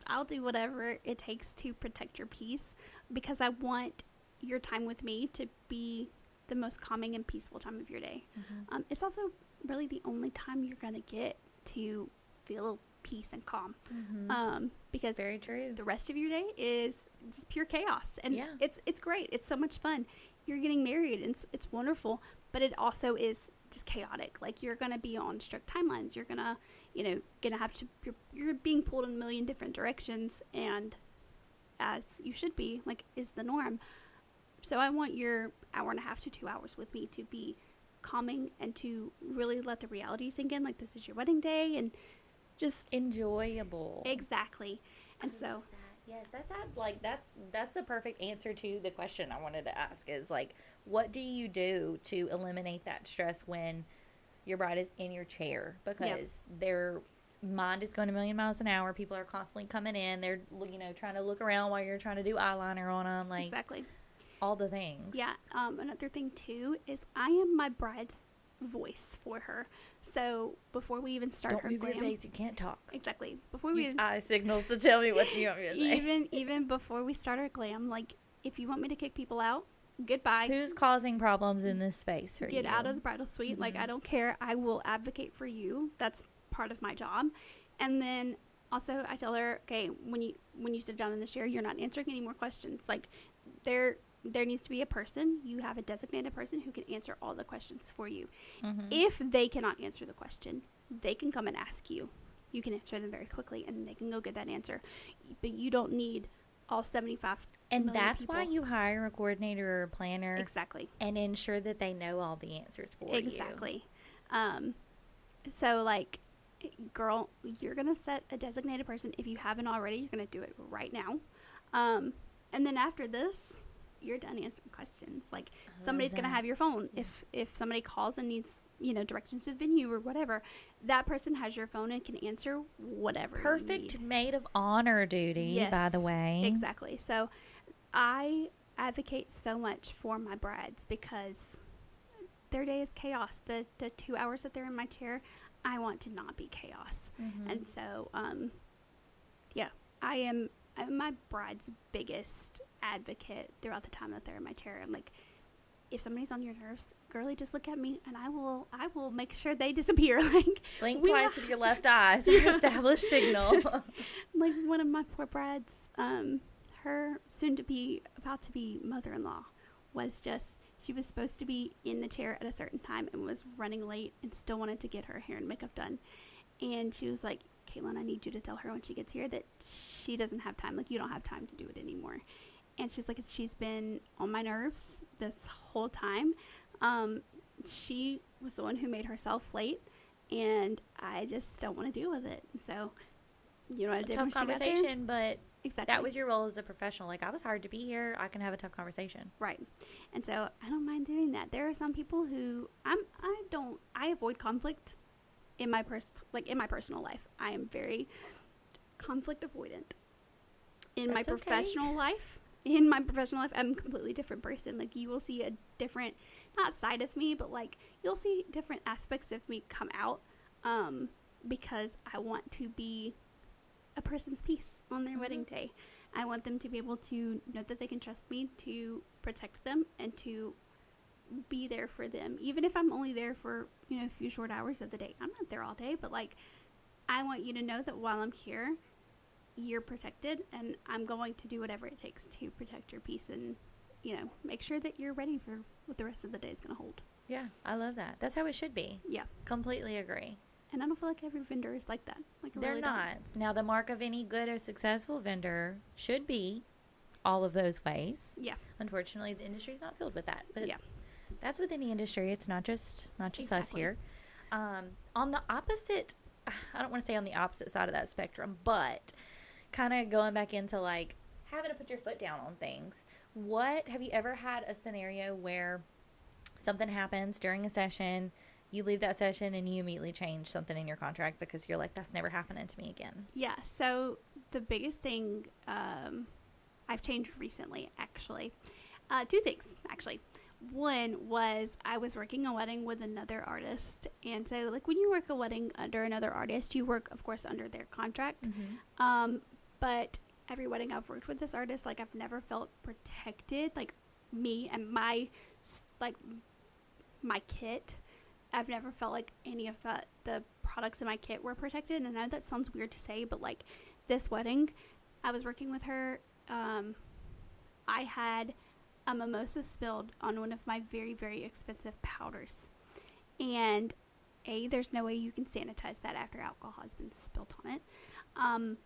I'll do whatever it takes to protect your peace, because I want your time with me to be the most calming and peaceful time of your day. It's also really the only time you're going to get to feel peace and calm. Because very true. The rest of your day is just pure chaos, and it's great. It's so much fun. You're getting married, and it's wonderful, but it also is just chaotic. Like, you're gonna be on strict timelines. You're gonna have to. You're being pulled in a million different directions, and as you should be, like, is the norm. So I want your hour and a half to 2 hours with me to be calming and to really let the reality sink in. Like, this is your wedding day, and just enjoyable. Exactly. And so Yes, that's the perfect answer to the question I wanted to ask is like, what do you do to eliminate that stress when your bride is in your chair? Because their mind is going a million miles an hour. People are constantly coming in. They're, trying to look around while you're trying to do eyeliner on them. Like, Exactly. all the things. Yeah. Another thing too is I am my bride's voice for her. So before we even start Don't her move glam, your face. You can't talk. exactly. Before we Use eye signals to tell me what you want me to say. even before we start our glam, like if you want me to kick people out, goodbye. Who's causing problems in this space for you? Get out of the bridal suite. Like, I don't care. I will advocate for you. That's part of my job. And then also I tell her, okay, when you sit down in this chair, you're not answering any more questions. Like, there needs to be a person. You have a designated person who can answer all the questions for you. If they cannot answer the question, they can come and ask you. You can answer them very quickly, and they can go get that answer. But you don't need all 75 And million that's people. why you hire a coordinator or a planner. Exactly. And ensure that they know all the answers for you. Exactly. So, like, girl, you're going to set a designated person. If you haven't already, you're going to do it right now. And then after this, you're done answering questions. Like, somebody's going to have your phone. Yes. If somebody calls and needs, directions to the venue or whatever, that person has your phone and can answer whatever you Perfect need. maid of honor duty, Yes, by the way. Exactly. So I advocate so much for my brides because their day is chaos. The 2 hours that they're in my chair, I want to not be chaos. And so, I'm my bride's biggest advocate throughout the time that they're in my chair. I'm like, if somebody's on your nerves, girlie, just look at me and I will make sure they disappear. Like, Blink twice with your left eye to establish signal. Like, one of my poor brides, her about to be mother-in-law was she was supposed to be in the chair at a certain time and was running late and still wanted to get her hair and makeup done. And she was like, Kaitlin, I need you to tell her when she gets here that she doesn't have time. Like, you don't have time to do it anymore. And she's like, she's been on my nerves this whole time. She was the one who made herself late, and I just don't want to deal with it. So, you know what I did? Tough conversation, but exactly. that was your role as a professional. Like, I was hired to be here. I can have a tough conversation. Right. And so I don't mind doing that. There are some people who I avoid conflict in my personal life. I am very conflict avoidant. In my professional life, I'm a completely different person. Like, you will see a different, not side of me, but like, you'll see different aspects of me come out, because I want to be a person's peace on their wedding day. I want them to be able to know that they can trust me to protect them and to be there for them, even if I'm only there for a few short hours of the day. I'm not there all day, but like, I want you to know that while I'm here, you're protected, and I'm going to do whatever it takes to protect your peace and make sure that you're ready for what the rest of the day is going to hold. Yeah, I love that. That's how it should be. Yeah, Completely agree. And I don't feel like every vendor is like that. Like, I They're really not. Now, the mark of any good or successful vendor should be all of those ways. Yeah. Unfortunately, the industry's not filled with that. But Yeah. that's with any industry. It's not just us Exactly. here. On the opposite, I don't want to say on the opposite side of that spectrum, but kind of going back into like having to put your foot down on things. Have you ever had a scenario where something happens during a session, you leave that session and you immediately change something in your contract because you're like, that's never happening to me again? Yeah. So the biggest thing I've changed recently, actually, two things, actually. One was I was working a wedding with another artist. And so, like, when you work a wedding under another artist, you work, of course, under their contract. But every wedding I've worked with this artist, like, I've never felt protected. Like, me and my kit, I've never felt like any of the products in my kit were protected. And I know that sounds weird to say, but like, this wedding, I was working with her. I had a mimosa spilled on one of my very, very expensive powders. And there's no way you can sanitize that after alcohol has been spilled on it.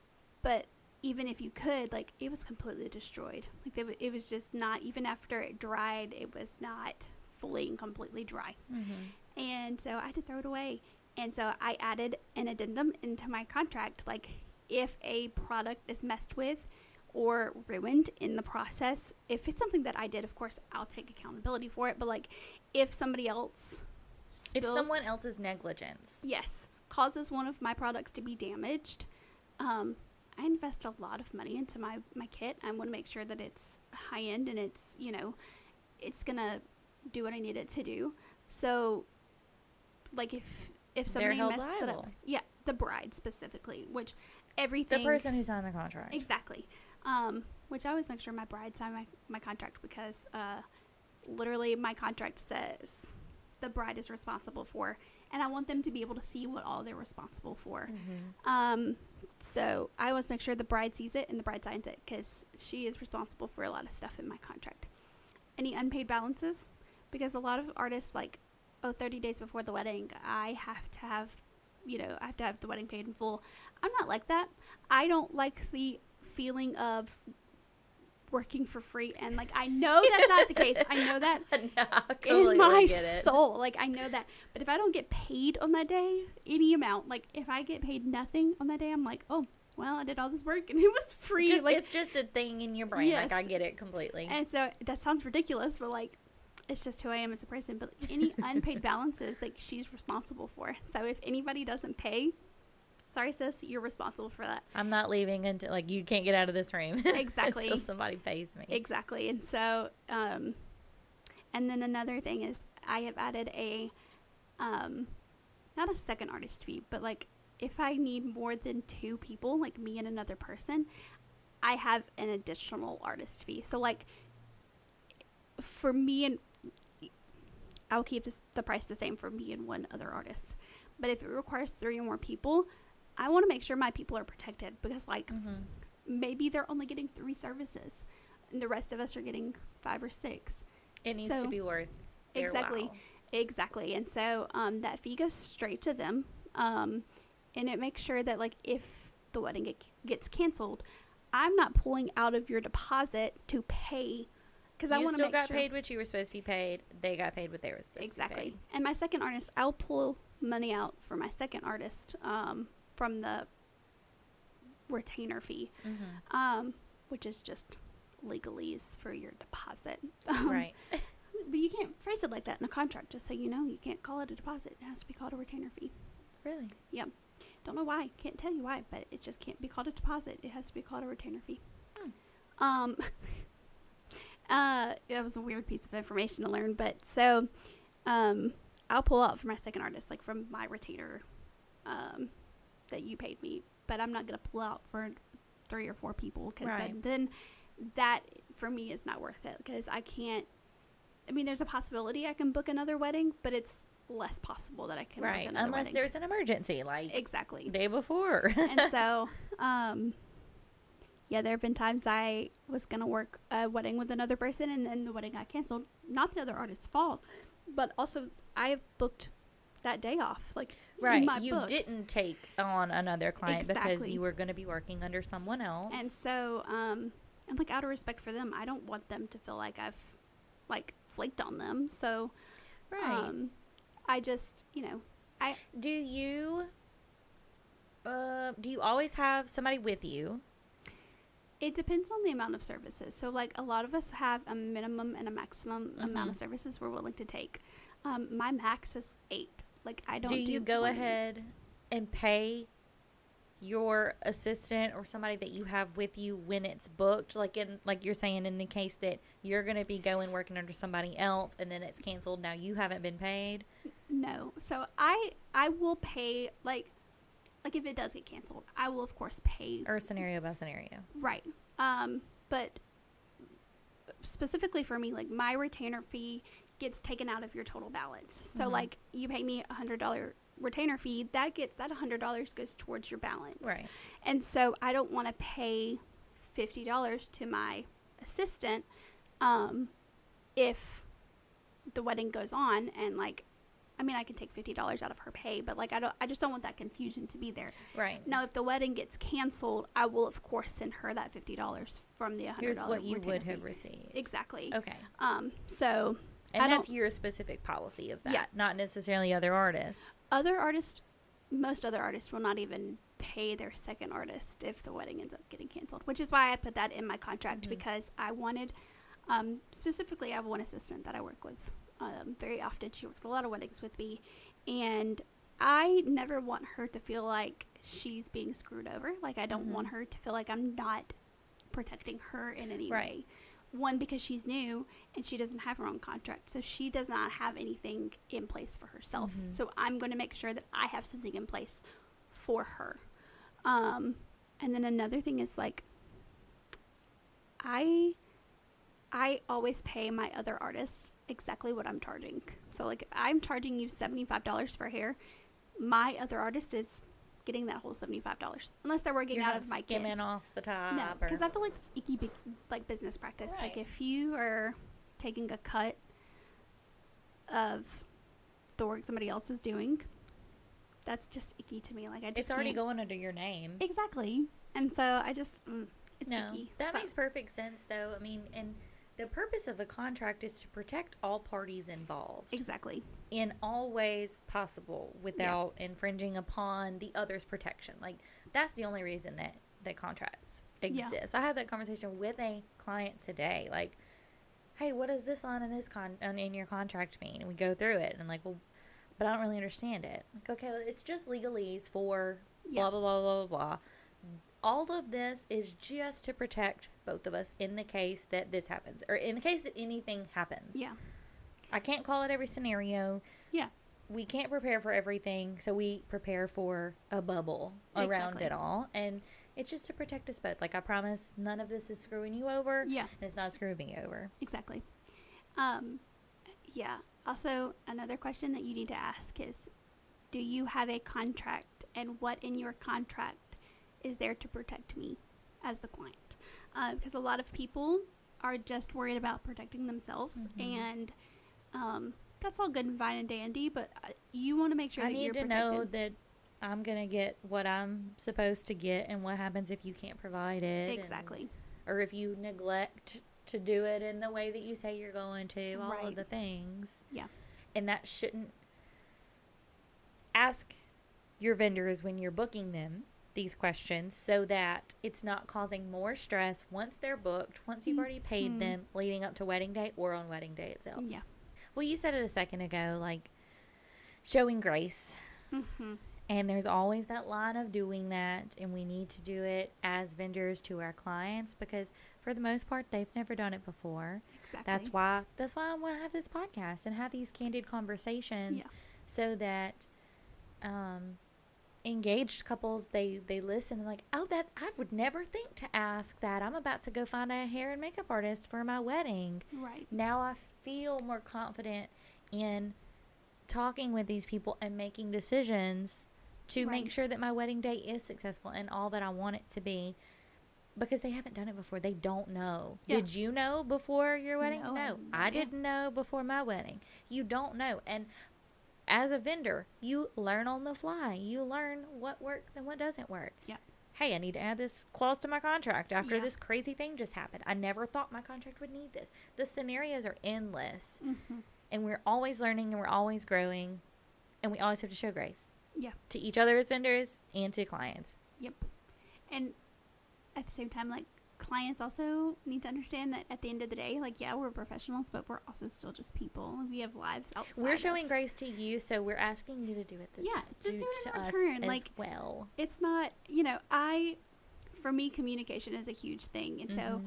But even if you could, like, it was completely destroyed. Like, it was just not, even after it dried, it was not fully and completely dry. And so I had to throw it away. And so I added an addendum into my contract. Like, if a product is messed with or ruined in the process, if it's something that I did, of course, I'll take accountability for it. But, like, if somebody else if someone else's negligence. Yes. Causes one of my products to be damaged, I invest a lot of money into my kit. I want to make sure that it's high-end and it's, you know, it's going to do what I need it to do. So, like, if somebody messes it up. Yeah, the bride specifically, which everything. The person who signed the contract. Exactly. Which I always make sure my bride sign my contract because literally my contract says the bride is responsible for, and I want them to be able to see what all they're responsible for. So I always make sure the bride sees it and the bride signs it because she is responsible for a lot of stuff in my contract. Any unpaid balances? Because a lot of artists, like, 30 days before the wedding, I have to have the wedding paid in full. I'm not like that. I don't like the feeling of working for free, and, like, I know that's not the case. I know that in my soul. Like, I know that. But if I don't get paid on that day, any amount, like, if I get paid nothing on that day, I'm like, oh, well, I did all this work and it was free. It's just a thing in your brain. Yes. Like, I get it completely. And so that sounds ridiculous, but, like, it's just who I am as a person. But any unpaid balances, like, she's responsible for. So if anybody doesn't pay, sorry, sis, you're responsible for that. I'm not leaving until, like, you can't get out of this room. Exactly. Until somebody pays me. Exactly. And so, and then another thing is I have added not a second artist fee, but, like, if I need more than 2 people, like me and another person, I have an additional artist fee. So, like, for me, and I'll keep the price the same for me and one other artist. But if it requires 3 or more people, I want to make sure my people are protected because, like, maybe they're only getting 3 services and the rest of us are getting 5 or 6. It needs to be worth their exactly. wow. Exactly. And so that fee goes straight to them. And it makes sure that, like, if the wedding gets canceled, I'm not pulling out of your deposit to pay because I want to make sure. You still got paid what you were supposed to be paid. They got paid what they were supposed to be paid. Exactly. And my second artist, I'll pull money out for my second artist from the retainer fee, which is just legalese for your deposit. Right. But you can't phrase it like that in a contract, just so you know. You can't call it a deposit. It has to be called a retainer fee. Really? Yeah. Don't know why. Can't tell you why, but it just can't be called a deposit. It has to be called a retainer fee. That was a weird piece of information to learn, but so I'll pull out for my second artist, like, from my retainer that you paid me, but I'm not going to pull out for 3 or 4 people because then that for me is not worth it because I can't. I mean, there's a possibility I can book another wedding, but it's less possible that I can book another unless wedding. there's an emergency, like exactly day before. And so yeah, there have been times I was going to work a wedding with another person and then the wedding got canceled. Not the other artist's fault, but also I have booked that day off. Like, right, you didn't take on another client because you were going to be working under someone else. And so, and, like, out of respect for them, I don't want them to feel like I've, like, flaked on them. So, I just, do you always have somebody with you? It depends on the amount of services. So, like, a lot of us have a minimum and a maximum amount of services we're willing to take. My max is 8. Like, I don't do you go ahead and pay your assistant or somebody that you have with you when it's booked? Like you're saying, in the case that you're going to be working under somebody else and then it's canceled, now you haven't been paid? No. So I will pay, like if it does get canceled, I will of course pay. Or scenario by scenario. Right. But specifically for me, like, my retainer fee gets taken out of your total balance. So like, you pay me $100 retainer fee, that $100 goes towards your balance. Right. And so I don't want to pay $50 to my assistant if the wedding goes on and, like, I mean, I can take $50 out of her pay, but, like, I just don't want that confusion to be there. Right. Now, if the wedding gets canceled, I will of course send her that $50 from the $100. Here's what you would fee. have received. Exactly. Okay. So. And that's your specific policy of that, not necessarily other artists. Most other artists will not even pay their second artist if the wedding ends up getting canceled, which is why I put that in my contract, because I wanted, specifically, I have one assistant that I work with very often. She works a lot of weddings with me, and I never want her to feel like she's being screwed over. Like, I don't want her to feel like I'm not protecting her in any way. One, because she's new and she doesn't have her own contract, so she does not have anything in place for herself. So I'm going to make sure that I have something in place for her. And then another thing is, like, I always pay my other artists exactly what I'm charging. So, like, if I'm charging you $75 for hair, my other artist is getting that whole $75, unless they're working out of my kit. Skimming off the top. No, because I feel like it's icky, like, business practice. Right. Like, if you are taking a cut of the work somebody else is doing, that's just icky to me. Like, I just it's already going under your name. Exactly. And so I just it's icky. That makes perfect sense, though. I mean, and the purpose of a contract is to protect all parties involved. Exactly. In all ways possible without infringing upon the other's protection. Like, that's the only reason that contracts exist. I had that conversation with a client today. Like, hey, what does this in your contract mean? And we go through it, and I'm like, well, but I don't really understand it. Like, okay, well, it's just legalese for blah, blah, blah, blah, blah. All of this is just to protect both of us in the case that this happens, or in the case that anything happens. Yeah. I can't call it every scenario. Yeah. We can't prepare for everything, so we prepare for a bubble around it all. And it's just to protect us both. Like, I promise none of this is screwing you over. Yeah. And it's not screwing me over. Exactly. Yeah. Also, another question that you need to ask is, do you have a contract, and what in your contract is there to protect me as the client? Because a lot of people are just worried about protecting themselves, and that's all good and fine and dandy, but you want to make sure that you're protected. I need to know that I'm going to get what I'm supposed to get, and what happens if you can't provide it. Exactly. Or if you neglect to do it in the way that you say you're going to, all of the things. Yeah. And that shouldn't... Ask your vendors when you're booking them these questions so that it's not causing more stress once they're booked, once you've already paid them, leading up to wedding day or on wedding day itself. Yeah. Well, you said it a second ago, like, showing grace. And there's always that line of doing that, and we need to do it as vendors to our clients, because for the most part, they've never done it before. Exactly. That's why I want to have this podcast and have these candid conversations, so that engaged couples, they listen and like, oh, that I would never think to ask that. I'm about to go find a hair and makeup artist for my wedding. Right. Now I feel more confident in talking with these people and making decisions to make sure that my wedding day is successful and all that I want it to be, because they haven't done it before. They don't know. Yeah. Did you know before your wedding? No. I didn't know before my wedding. You don't know. And as a vendor, you learn on the fly. You learn what works and what doesn't work. Yeah. Hey, I need to add this clause to my contract after this crazy thing just happened. I never thought my contract would need this. The scenarios are endless. And we're always learning and we're always growing. And we always have to show grace. Yeah. To each other as vendors and to clients. Yep. And at the same time, like, clients also need to understand that at the end of the day, like, yeah, we're professionals, but we're also still just people. We have lives outside. We're showing grace to you, so we're asking you to do it. Just do it in return. Like, well, it's not, for me, communication is a huge thing. And so,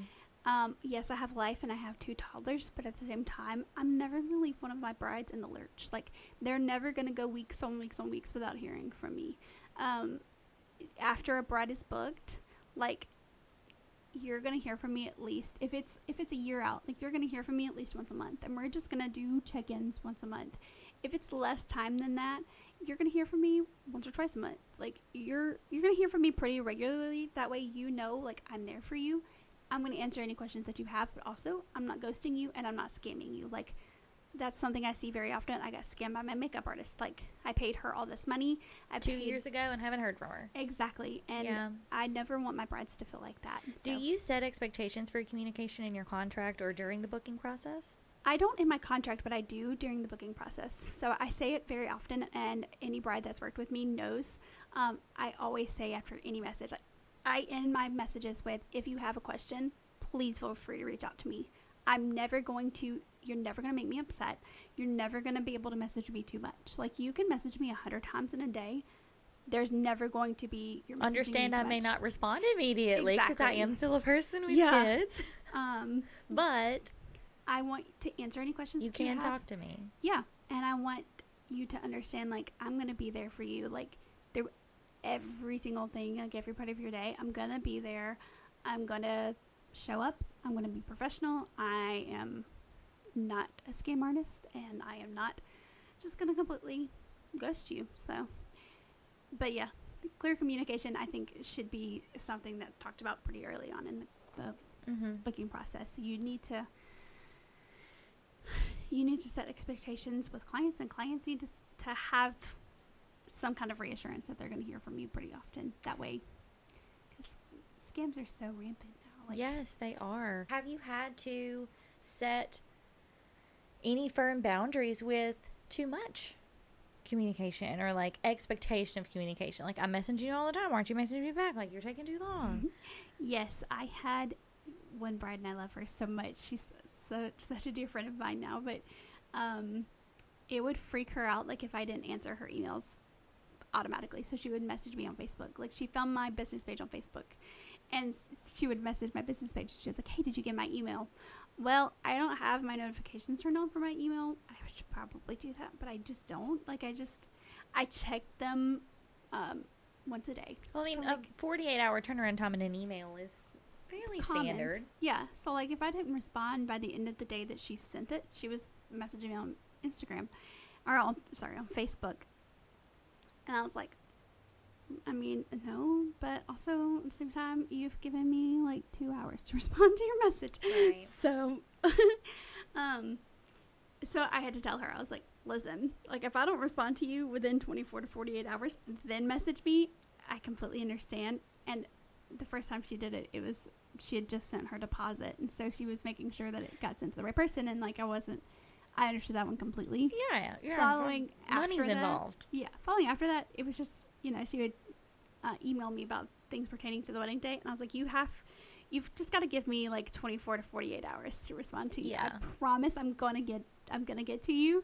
yes, I have life and I have 2 toddlers, but at the same time, I'm never going to leave one of my brides in the lurch. Like, they're never going to go weeks on weeks on weeks without hearing from me. After a bride is booked, like, you're going to hear from me at least, if it's a year out, like, you're going to hear from me at least once a month, and we're just going to do check-ins once a month. If it's less time than that, you're going to hear from me once or twice a month. Like, you're going to hear from me pretty regularly. That way, like, I'm there for you. I'm going to answer any questions that you have, but also, I'm not ghosting you, and I'm not scamming you. Like, that's something I see very often. I got scammed by my makeup artist. Like, I paid her all this money. 2 years ago and haven't heard from her. Exactly. And I never want my brides to feel like that. Do you set expectations for communication in your contract or during the booking process? I don't in my contract, but I do during the booking process. So I say it very often, and any bride that's worked with me knows. I always say after any message, I end my messages with, if you have a question, please feel free to reach out to me. You're never going to make me upset. You're never going to be able to message me too much. Like, you can message me 100 times in a day. There's never going to be, you're messaging Understand me too I may much. not respond immediately because I am still a person with Yeah. kids. But I want to answer any questions you that you can have. talk to me. Yeah. And I want you to understand, like, I'm going to be there for you. Like, through every single thing, like, every part of your day, I'm going to be there. I'm going to show up. I'm going to be professional. I am not a scam artist, and I am not just going to completely ghost you. So, but yeah, clear communication, I think, should be something that's talked about pretty early on in the booking process. You need to set expectations with clients, and clients need to have some kind of reassurance that they're going to hear from you pretty often. That way, because scams are so rampant now. Like, yes, they are. Have you had to set any firm boundaries with too much communication or like expectation of communication? Like, I'm messaging you all the time. Why aren't you messaging me back? Like, you're taking too long. Yes, I had one bride, and I love her so much. She's such a dear friend of mine now, but it would freak her out, like, if I didn't answer her emails automatically. So she would message me on Facebook. Like, she found my business page on Facebook, and she would message my business page. She was like, hey, did you get my email? Well, I don't have my notifications turned on for my email. I should probably do that, but I just don't. Like, I check them once a day. Well, I mean, so, a 48-hour turnaround time in an email is fairly standard. Yeah. So, like, if I didn't respond by the end of the day that she sent it, she was messaging me on Instagram, or on Facebook. And I was like, I mean, no, but also at the same time, you've given me like 2 hours to respond to your message. Right. So, so I had to tell her, I was like, listen, like, if I don't respond to you within 24 to 48 hours, then message me. I completely understand. And the first time she did it, she had just sent her deposit. And so she was making sure that it got sent to the right person. And like, I understood that one completely. Yeah. Following money's after that, involved. Yeah. Following after that, it was just, she would email me about things pertaining to the wedding date. And I was like, you've just got to give me like 24 to 48 hours to respond to you. Yeah. I promise I'm going to get to you.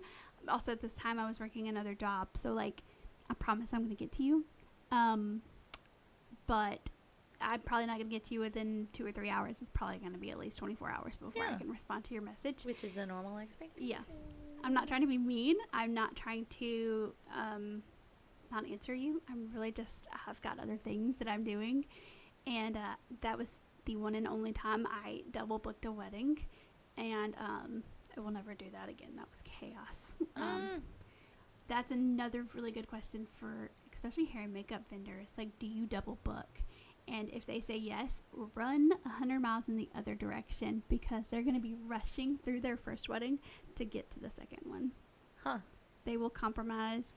Also, at this time, I was working another job. So, like, I promise I'm going to get to you. But I'm probably not going to get to you within 2 or 3 hours. It's probably going to be at least 24 hours before I can respond to your message. Which is a normal expectation. Yeah. I'm not trying to be mean. I'm not trying to not answer you. I'm really just, I've got other things that I'm doing. And that was the one and only time I double booked a wedding. And I will never do that again. That was chaos. That's another really good question for especially hair and makeup vendors. Like, do you double book? And if they say yes, run 100 miles in the other direction, because they're going to be rushing through their first wedding to get to the second one. Huh. They will compromise.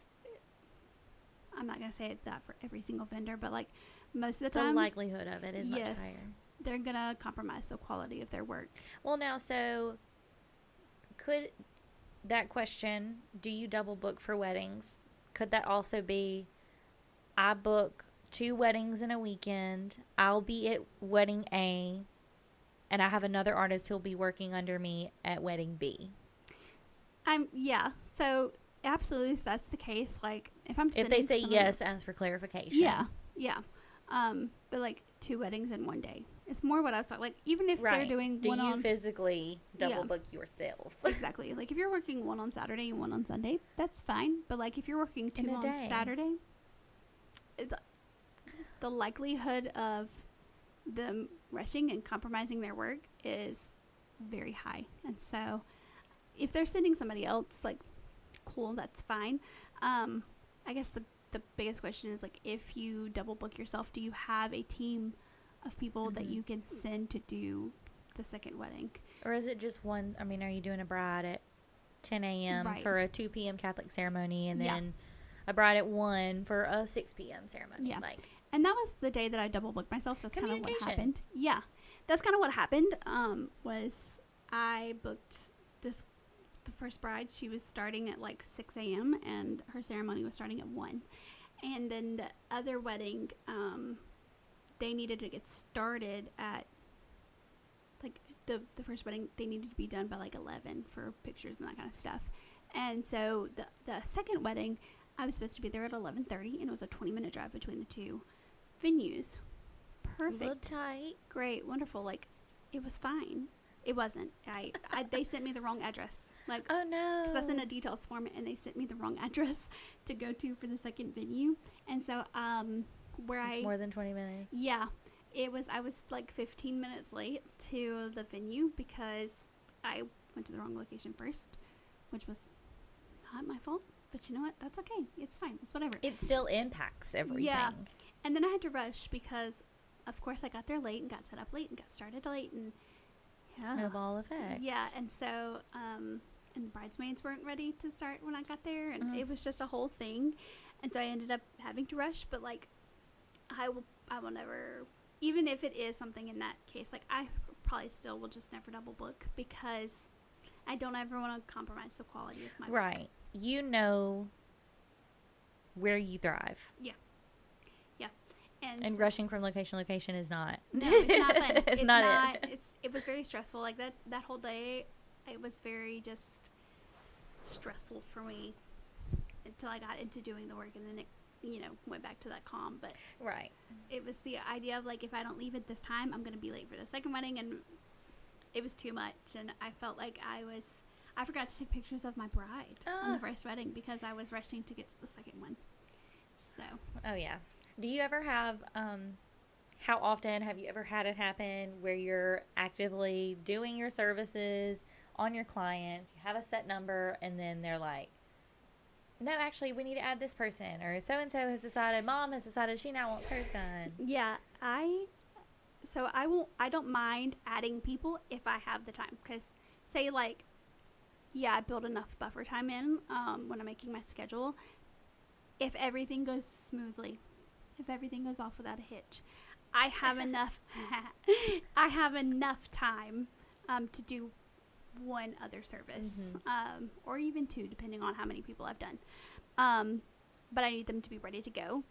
I'm not going to say that for every single vendor, but like most of the time, the likelihood of it is much higher. They're going to compromise the quality of their work. Well, now, so could that question, do you double book for weddings, could that also be, I book 2 weddings in a weekend, I'll be at wedding A, and I have another artist who'll be working under me at wedding B? Yeah. So absolutely, if that's the case, like if they say yes, ask for clarification. Yeah. But like 2 weddings in one day. It's more what I was talking. Like, even if they're doing one on... Do you physically double book yourself? Exactly. Like, if you're working 1 on Saturday and 1 on Sunday, that's fine. But like, if you're working 2 on Saturday, the likelihood of them rushing and compromising their work is very high. And so if they're sending somebody else, like, cool, that's fine. I guess the biggest question is, like, if you double book yourself, do you have a team of people that you can send to do the second wedding? Or is it just one? I mean, are you doing a bride at 10 a.m. for a 2 p.m. Catholic ceremony, and then a bride at 1 for a 6 p.m. ceremony? Yeah. And that was the day that I double booked myself. That's kind of what happened. Yeah. That's kind of what happened, was I booked this the first bride, she was starting at like 6 a.m. and her ceremony was starting at 1. And then the other wedding, they needed to get started at, like, the first wedding, they needed to be done by like 11 for pictures and that kind of stuff. And so the second wedding, I was supposed to be there at 11:30, and it was a 20-minute drive between the two venues. Perfect. A little tight. Great. Wonderful. Like, it was fine. It wasn't. They sent me the wrong address. Like, oh no. Because I sent a details form, and they sent me the wrong address to go to for the second venue. And so, It's more than 20 minutes. Yeah. I was like 15 minutes late to the venue because I went to the wrong location first, which was not my fault. But you know what? That's okay. It's fine. It's whatever. It still impacts everything. Yeah. And then I had to rush because, of course, I got there late and got set up late and got started late. And snowball effect. Yeah. And so, and the bridesmaids weren't ready to start when I got there. And it was just a whole thing. And so I ended up having to rush. But, like, I will never, even if it is something in that case, like, I probably still will just never double book because I don't ever want to compromise the quality of my work. Right. You know where you thrive. Yeah. Yeah. And so, rushing from location to location is not. No, it's not fun. It's not it. It was very stressful. Like, that whole day, it was very just stressful for me until I got into doing the work, and then it, went back to that calm. But right. It was the idea of, like, if I don't leave at this time, I'm going to be late for the second wedding, and it was too much. And I felt like I forgot to take pictures of my bride on the first wedding because I was rushing to get to the second one. So. Oh, yeah. Do you ever have, how often have you ever had it happen where you're actively doing your services on your clients, you have a set number, and then they're like, no, actually, we need to add this person, or so-and-so has decided, mom has decided she now wants hers done. Yeah, I don't mind adding people if I have the time, because say, like, I build enough buffer time in when I'm making my schedule. If everything goes smoothly, if everything goes off without a hitch, I have enough. I have enough time to do one other service, or even two, depending on how many people I've done. But I need them to be ready to go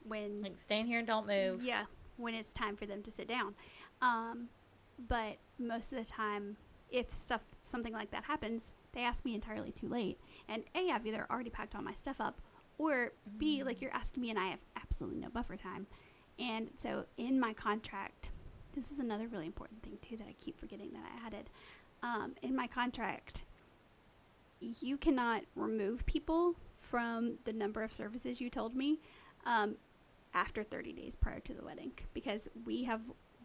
when, like, stand here and don't move. Yeah, when it's time for them to sit down. But most of the time, if something like that happens, they ask me entirely too late. And A, I've either already packed all my stuff up, or B, like, you're asking me and I have absolutely no buffer time. And so in my contract, this is another really important thing too that I keep forgetting that I added. In my contract, you cannot remove people from the number of services you told me after 30 days prior to the wedding, because we have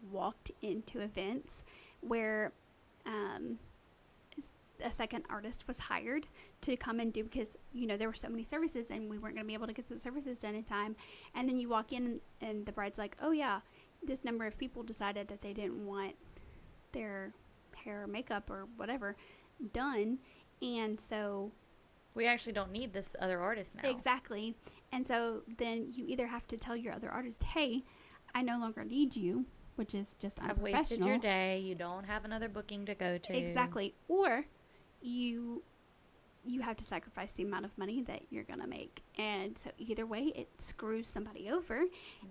walked into events where a second artist was hired to come and do, because there were so many services and we weren't going to be able to get the services done in time. And then you walk in and the bride's like, oh yeah, this number of people decided that they didn't want their hair or makeup or whatever done, and so we actually don't need this other artist now. Exactly. And so then you either have to tell your other artist, hey, I no longer need you, which is just unprofessional. I've wasted your day. You don't have another booking to go to. Exactly. Or you have to sacrifice the amount of money that you're going to make. And so either way, it screws somebody over.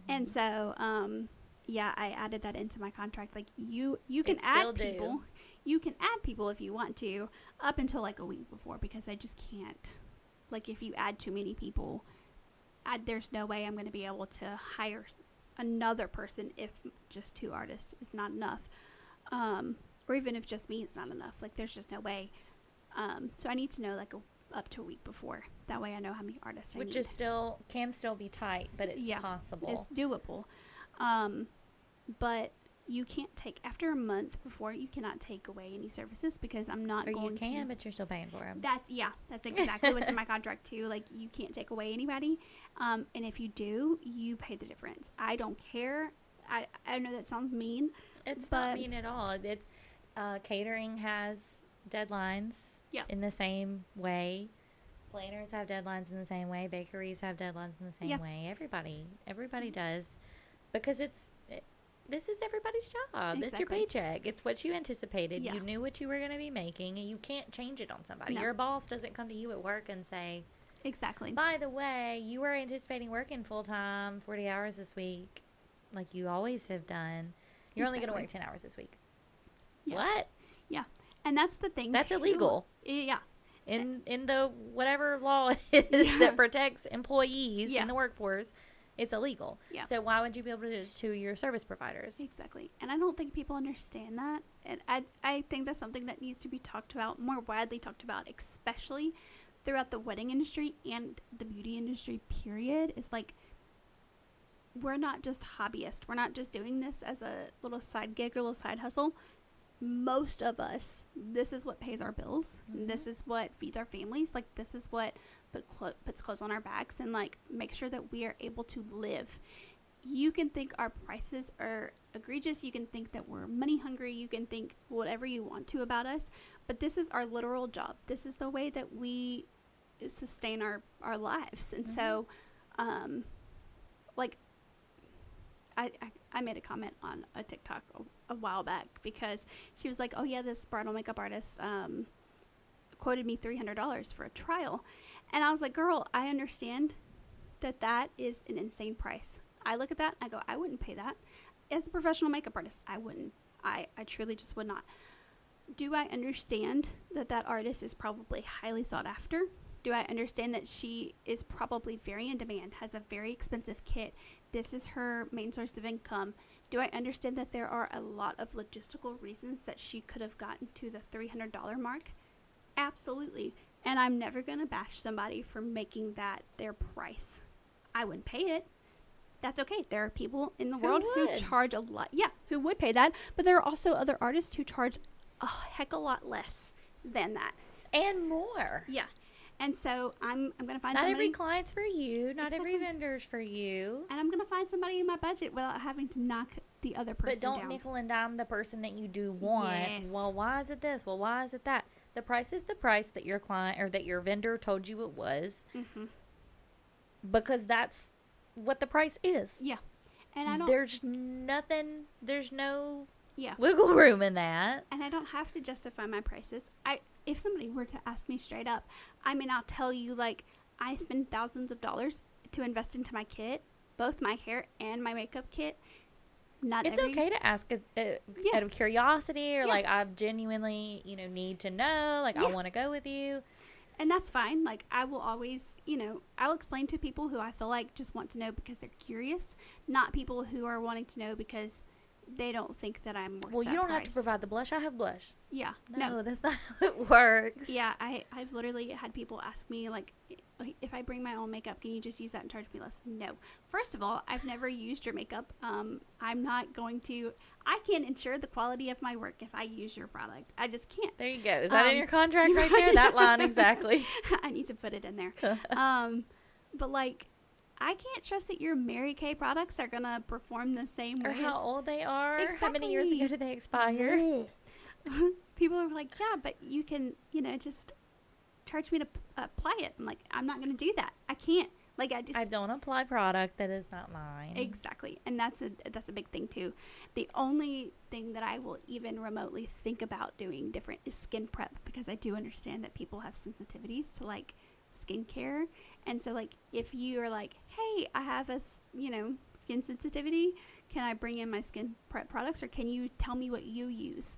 And so, I added that into my contract. Like, you can add people. You can add people if you want to up until like a week before, because I just can't. Like, if you add too many people, there's no way I'm going to be able to hire another person if just 2 artists is not enough. Or even if just me is not enough. Like, there's just no way. So I need to know, like, up to a week before. That way I know how many artists I need. Which is can still be tight, but it's possible. It's doable. But you can't take, after a month before, you cannot take away any services, because I'm not going to. Or you can, but you're still paying for them. That's exactly what's in my contract too. Like, you can't take away anybody. And if you do, you pay the difference. I don't care. I know that sounds mean. It's not mean at all. It's catering has deadlines in the same way. Planners have deadlines in the same way. Bakeries have deadlines in the same way. Everybody does, because this is everybody's job. Exactly. It's your paycheck. It's what you anticipated. Yeah. You knew what you were going to be making, and you can't change it on somebody. No. Your boss doesn't come to you at work and say, Exactly. by the way, you were anticipating working full-time 40 hours this week like you always have done. You're only going to work 10 hours this week. Yeah. What? Yeah. And that's the thing, That's too. illegal. Yeah. In the whatever law it is that protects employees in the workforce, it's illegal. Yeah. So why would you be able to do this to your service providers? Exactly. And I don't think people understand that. And I think that's something that needs to be talked about, more widely talked about, especially throughout the wedding industry and the beauty industry, period. Is like, we're not just hobbyists. We're not just doing this as a little side gig or little side hustle. Most of us, this is what pays our bills. Mm-hmm. This is what feeds our families. Like, this is what puts clothes on our backs and, like, make sure that we are able to live. You can think our prices are egregious. You can think that we're money hungry. You can think whatever you want to about us. But this is our literal job. This is the way that we sustain our lives. And so, like, I made a comment on a TikTok a while back because she was like, oh, yeah, this bridal makeup artist quoted me $300 for a trial. And I was like, girl, I understand that is an insane price. I look at that, I go, I wouldn't pay that. As a professional makeup artist, I wouldn't. I truly just would not. Do I understand that artist is probably highly sought after? Do I understand that she is probably very in demand, has a very expensive kit? This is her main source of income. Do I understand that there are a lot of logistical reasons that she could have gotten to the $300 mark? Absolutely. And I'm never going to bash somebody for making that their price. I wouldn't pay it. That's okay. There are people in the world who charge a lot. Yeah, who would pay that. But there are also other artists who charge a heck of a lot less than that. And more. Yeah. And so I'm going to find not somebody. Not every client's for you. Not every vendor's for you. And I'm going to find somebody in my budget without having to knock the other person down. But don't nickel and dime the person that you do want. Yes. Well, why is it this? Well, why is it that? The price is the price that your client or that your vendor told you it was. Mm-hmm. Because that's what the price is. Yeah. And I don't. There's no wiggle room in that. And I don't have to justify my prices. If somebody were to ask me straight up, I may not tell you, like, I spend thousands of dollars to invest into my kit, both my hair and my makeup kit. It's okay to ask out of curiosity or, like, I genuinely, need to know. Like, I want to go with you. And that's fine. Like, I will always, I'll explain to people who I feel like just want to know because they're curious, not people who are wanting to know because they don't think that I'm worth that Well, you don't price. have to provide the blush. I have blush. Yeah. No, that's not how it works. Yeah, I've literally had people ask me, like, if I bring my own makeup, can you just use that and charge me less? No. First of all, I've never used your makeup. I'm not going to. I can't ensure the quality of my work if I use your product. I just can't. There you go. Is that in your contract right there? That line exactly. I need to put it in there. But, like, I can't trust that your Mary Kay products are going to perform the same way. Or how old they are. Exactly. How many years ago did they expire? People are like, yeah, but you can, just charge me to apply it. I'm like, I'm not going to do that. I can't. Like, I don't apply product that is not mine. Exactly. And that's a big thing, too. The only thing that I will even remotely think about doing different is skin prep, because I do understand that people have sensitivities to, like, skincare. And so, like, if you are like, hey, I have a skin sensitivity, can I bring in my skin prep products, or can you tell me what you use?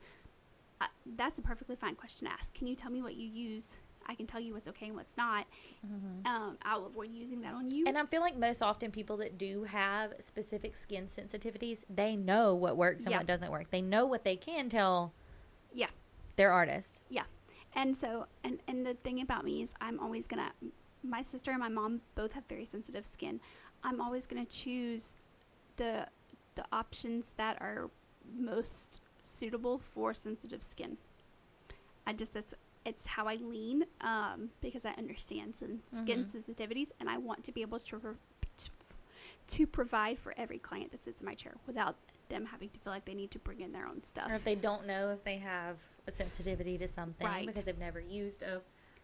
That's a perfectly fine question to ask. Can you tell me what you use? I can tell you what's okay and what's not. Mm-hmm. I'll avoid using that on you. And I feel like most often people that do have specific skin sensitivities, they know what works and what doesn't work. They know what they can tell their artists. Yeah. And so, and the thing about me is I'm always going to, my sister and my mom both have very sensitive skin. I'm always going to choose the options that are most suitable for sensitive skin. It's how I lean, because I understand skin sensitivities, and I want to be able to provide for every client that sits in my chair without them having to feel like they need to bring in their own stuff. Or if they don't know if they have a sensitivity to something because they've never used a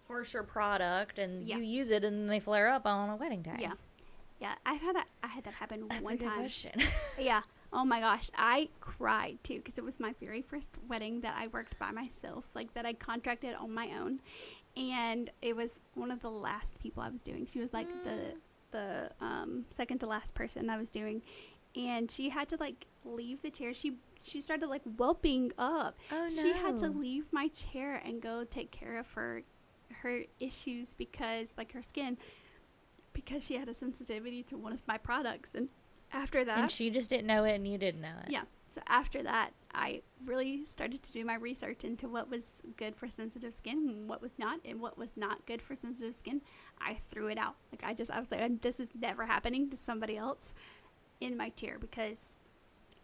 harsher product, and you use it and they flare up on a wedding day. Yeah. I had that happen That's one a good time. question. Yeah. Oh my gosh, I cried too because it was my very first wedding that I worked by myself, like that I contracted on my own, and it was one of the last people I was doing. She was like the second to last person I was doing, and she had to like leave the chair. She started like whelping up. Oh no. She had to leave my chair and go take care of her issues because like her skin, because she had a sensitivity to one of my products. And after that, and she just didn't know it and you didn't know it. Yeah. So after that, I really started to do my research into what was good for sensitive skin and what was not. And what was not good for sensitive skin, I threw it out. Like I was like, this is never happening to somebody else in my chair because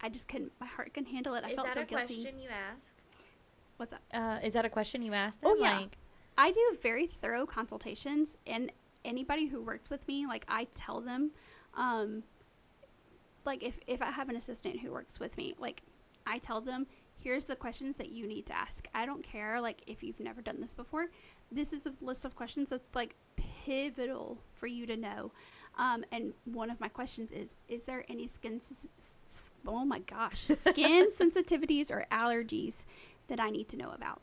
I just couldn't, my heart couldn't handle it. I felt so guilty. Is that a question you ask? What's that? Is that a question you ask them? Oh, yeah. Like, I do very thorough consultations, and anybody who works with me, like I tell them, like if I have an assistant who works with me, like I tell them, here's the questions that you need to ask. I don't care like if you've never done this before. This is a list of questions that's like pivotal for you to know. And one of my questions is there any skin sensitivities or allergies that I need to know about?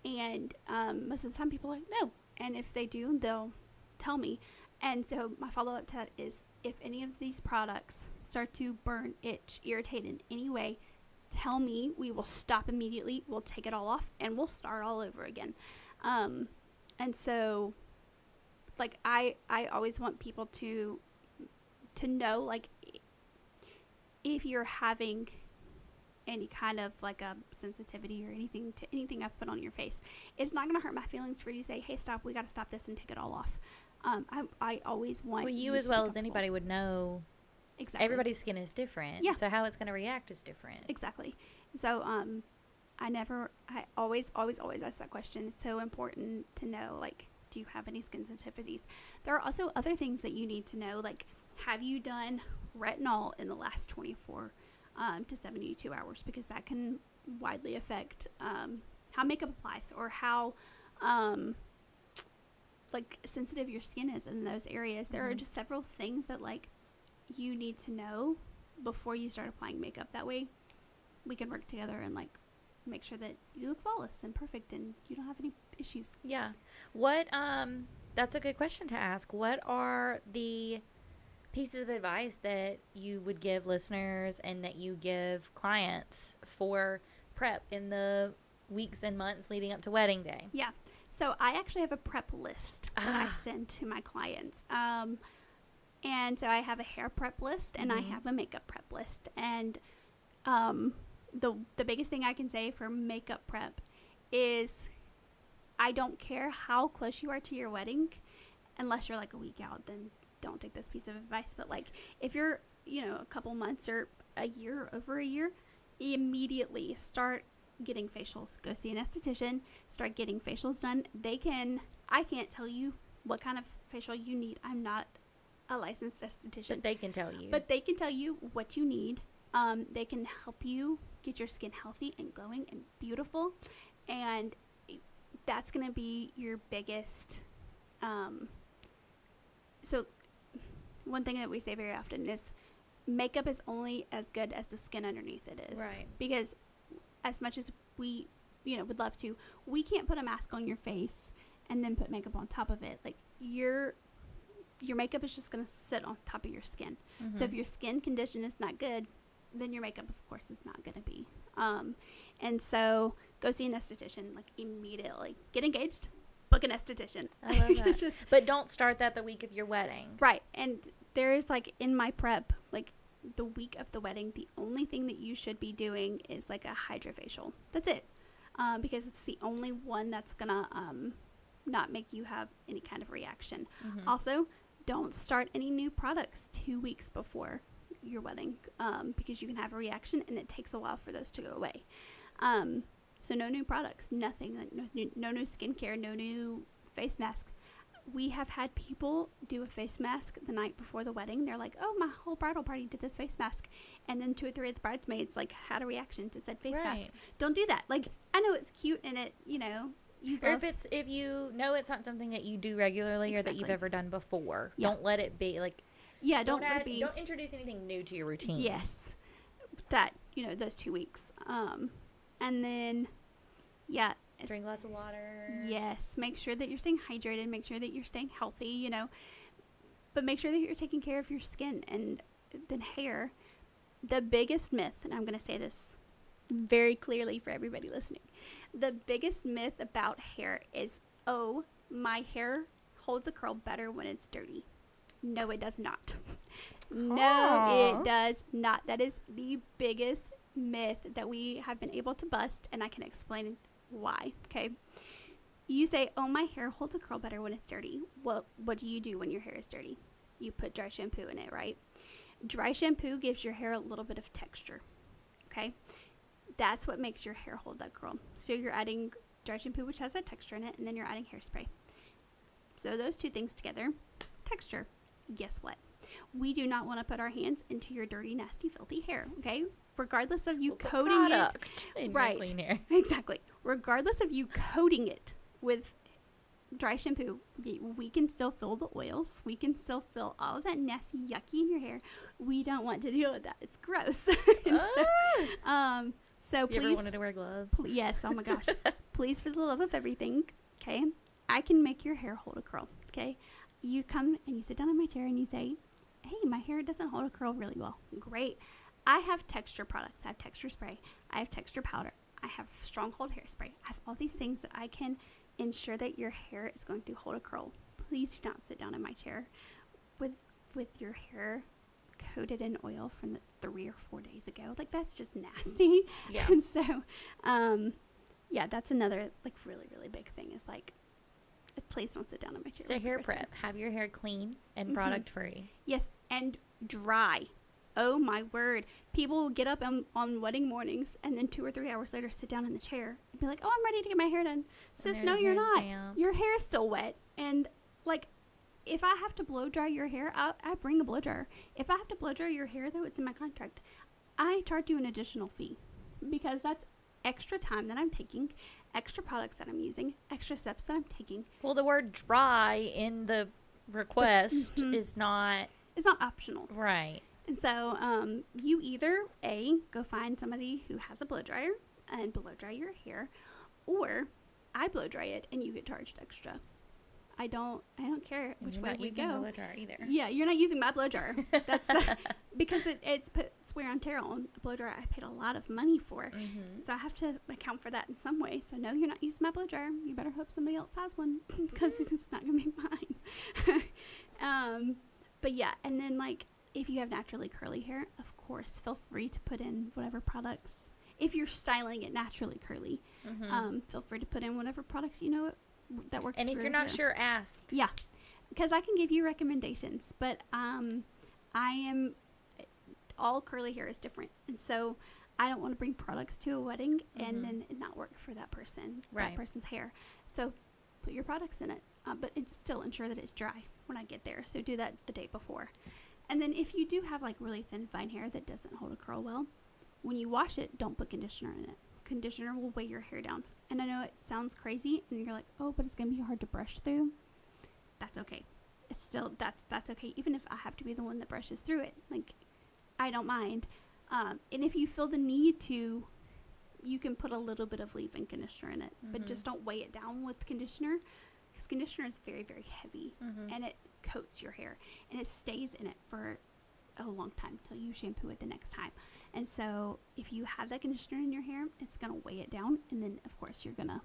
And most of the time people are like, no. And if they do, they'll tell me. And so my follow-up to that is, if any of these products start to burn, itch, irritate in any way, tell me. We will stop immediately. We'll take it all off and we'll start all over again. And so like I always want people to know, like, if you're having any kind of like a sensitivity or anything to anything I've put on your face, it's not going to hurt my feelings for you to say, hey, stop, we got to stop this and take it all off. I always want you as well as anybody would know. Exactly. Everybody's skin is different. Yeah. So how it's going to react is different. Exactly. So I always ask that question. It's so important to know, like, do you have any skin sensitivities? There are also other things that you need to know, like, have you done retinol in the last 24 to 72 hours? Because that can widely affect how makeup applies, or how like sensitive your skin is in those areas. There are just several things that like you need to know before you start applying makeup. That way we can work together and like make sure that you look flawless and perfect and you don't have any issues. Yeah. What that's a good question to ask. What are the pieces of advice that you would give listeners and that you give clients for prep in the weeks and months leading up to wedding day? Yeah. So I actually have a prep list that I send to my clients. And so I have a hair prep list and I have a makeup prep list. And the biggest thing I can say for makeup prep is, I don't care how close you are to your wedding, unless you're like a week out, then don't take this piece of advice. But like if you're, a couple months or a year, over a year, immediately start getting facials. Go see an esthetician, start getting facials done. I can't tell you what kind of facial you need. I'm not a licensed esthetician. But they can tell you. But they can tell you what you need. They can help you get your skin healthy and glowing and beautiful. And that's going to be your biggest. So one thing that we say very often is makeup is only as good as the skin underneath it is. Right. Because as much as we, would love to, we can't put a mask on your face and then put makeup on top of it. Like your makeup is just going to sit on top of your skin. So if your skin condition is not good, then your makeup, of course, is not going to be. And so go see an esthetician, like, immediately. Get engaged, book an esthetician. I love that. But don't start that the week of your wedding. Right. And there's, like, in my prep, like, the week of the wedding, the only thing that you should be doing is, like, a hydrofacial. That's it. Because it's the only one that's going to not make you have any kind of reaction. Also, don't start any new products 2 weeks before your wedding, because you can have a reaction and it takes a while for those to go away. So no new products, nothing, like no new skincare, no new face mask. We have had people do a face mask the night before the wedding. They're like, oh, my whole bridal party did this face mask. And then 2 or 3 of the bridesmaids like had a reaction to said face mask. Don't do that. Like, I know it's cute and it, or if you know it's not something that you do regularly or that you've ever done before, don't let it be like. Yeah, don't introduce anything new to your routine. Yes. that, those 2 weeks. And then, yeah. Drink lots of water. Yes. Make sure that you're staying hydrated. Make sure that you're staying healthy, but make sure that you're taking care of your skin. And then hair, the biggest myth, and I'm going to say this very clearly for everybody listening. The biggest myth about hair is, oh, my hair holds a curl better when it's dirty. No, it does not. No, it does not. That is the biggest myth that we have been able to bust, and I can explain why. Okay. You say, oh, my hair holds a curl better when it's dirty. Well, what do you do when your hair is dirty? You put dry shampoo in it, right? Dry shampoo gives your hair a little bit of texture. Okay. That's what makes your hair hold that curl. So you're adding dry shampoo, which has that texture in it, and then you're adding hairspray. So those two things together, texture. Guess what? We do not want to put our hands into your dirty, nasty, filthy hair, okay? Regardless of you coating it. Right. Clean hair. Exactly. Regardless of you coating it with dry shampoo, we can still feel the oils. We can still feel all of that nasty, yucky in your hair. We don't want to deal with that. It's gross. So please. You ever wanted to wear gloves? Yes. Oh my gosh. Please, for the love of everything, okay? I can make your hair hold a curl, okay? You come and you sit down in my chair and you say, hey, my hair doesn't hold a curl really well. Great. I have texture products. I have texture spray. I have texture powder. I have stronghold hairspray. I have all these things that I can ensure that your hair is going to hold a curl. Please do not sit down in my chair with your hair coated in oil from 3 or 4 days ago. Like, that's just nasty. Yeah. And so, yeah, that's another, like, really, really big thing is, like, please don't sit down in my chair. So hair prep. Have your hair clean and product free. Yes, and dry. Oh, my word. People will get up on wedding mornings and then 2 or 3 hours later sit down in the chair and be like, oh, I'm ready to get my hair done. Sis, no, you're not. Damp. Your hair's still wet. And, like, if I have to blow dry your hair, I bring a blow dryer. If I have to blow dry your hair, though, it's in my contract. I charge you an additional fee because that's extra time that I'm taking, extra products that I'm using, extra steps that I'm taking. Well, the word dry in the request is not... It's not optional. Right. And so you either, go find somebody who has a blow dryer and blow dry your hair, or I blow dry it and you get charged extra. I don't care which way we go. You're not using the blow dryer either. Yeah, you're not using my blow dryer. That's because it's wear and tear on a blow dryer I paid a lot of money for. So I have to account for that in some way. So no, you're not using my blow dryer. You better hope somebody else has one because it's not going to be mine. But yeah, and then like if you have naturally curly hair, of course, feel free to put in whatever products. If you're styling it naturally curly, feel free to put in whatever products you know that works. And if you're not sure, ask. Yeah, because I can give you recommendations, but all curly hair is different, and so I don't want to bring products to a wedding and then it not work for that person, that person's hair. So put your products in it, but it's still ensure that it's dry when I get there. So do that the day before. And then if you do have like really thin, fine hair that doesn't hold a curl well, when you wash it, don't put conditioner in it. Conditioner will weigh your hair down. And I know it sounds crazy and you're like, oh, but it's going to be hard to brush through. That's okay. It's still, that's okay. Even if I have to be the one that brushes through it, like, I don't mind. And if you feel the need to, you can put a little bit of leave-in conditioner in it, but just don't weigh it down with conditioner, because conditioner is very, very heavy and it coats your hair and it stays in it for a long time until you shampoo it the next time. And so if you have that conditioner in your hair, it's going to weigh it down, and then of course you're going to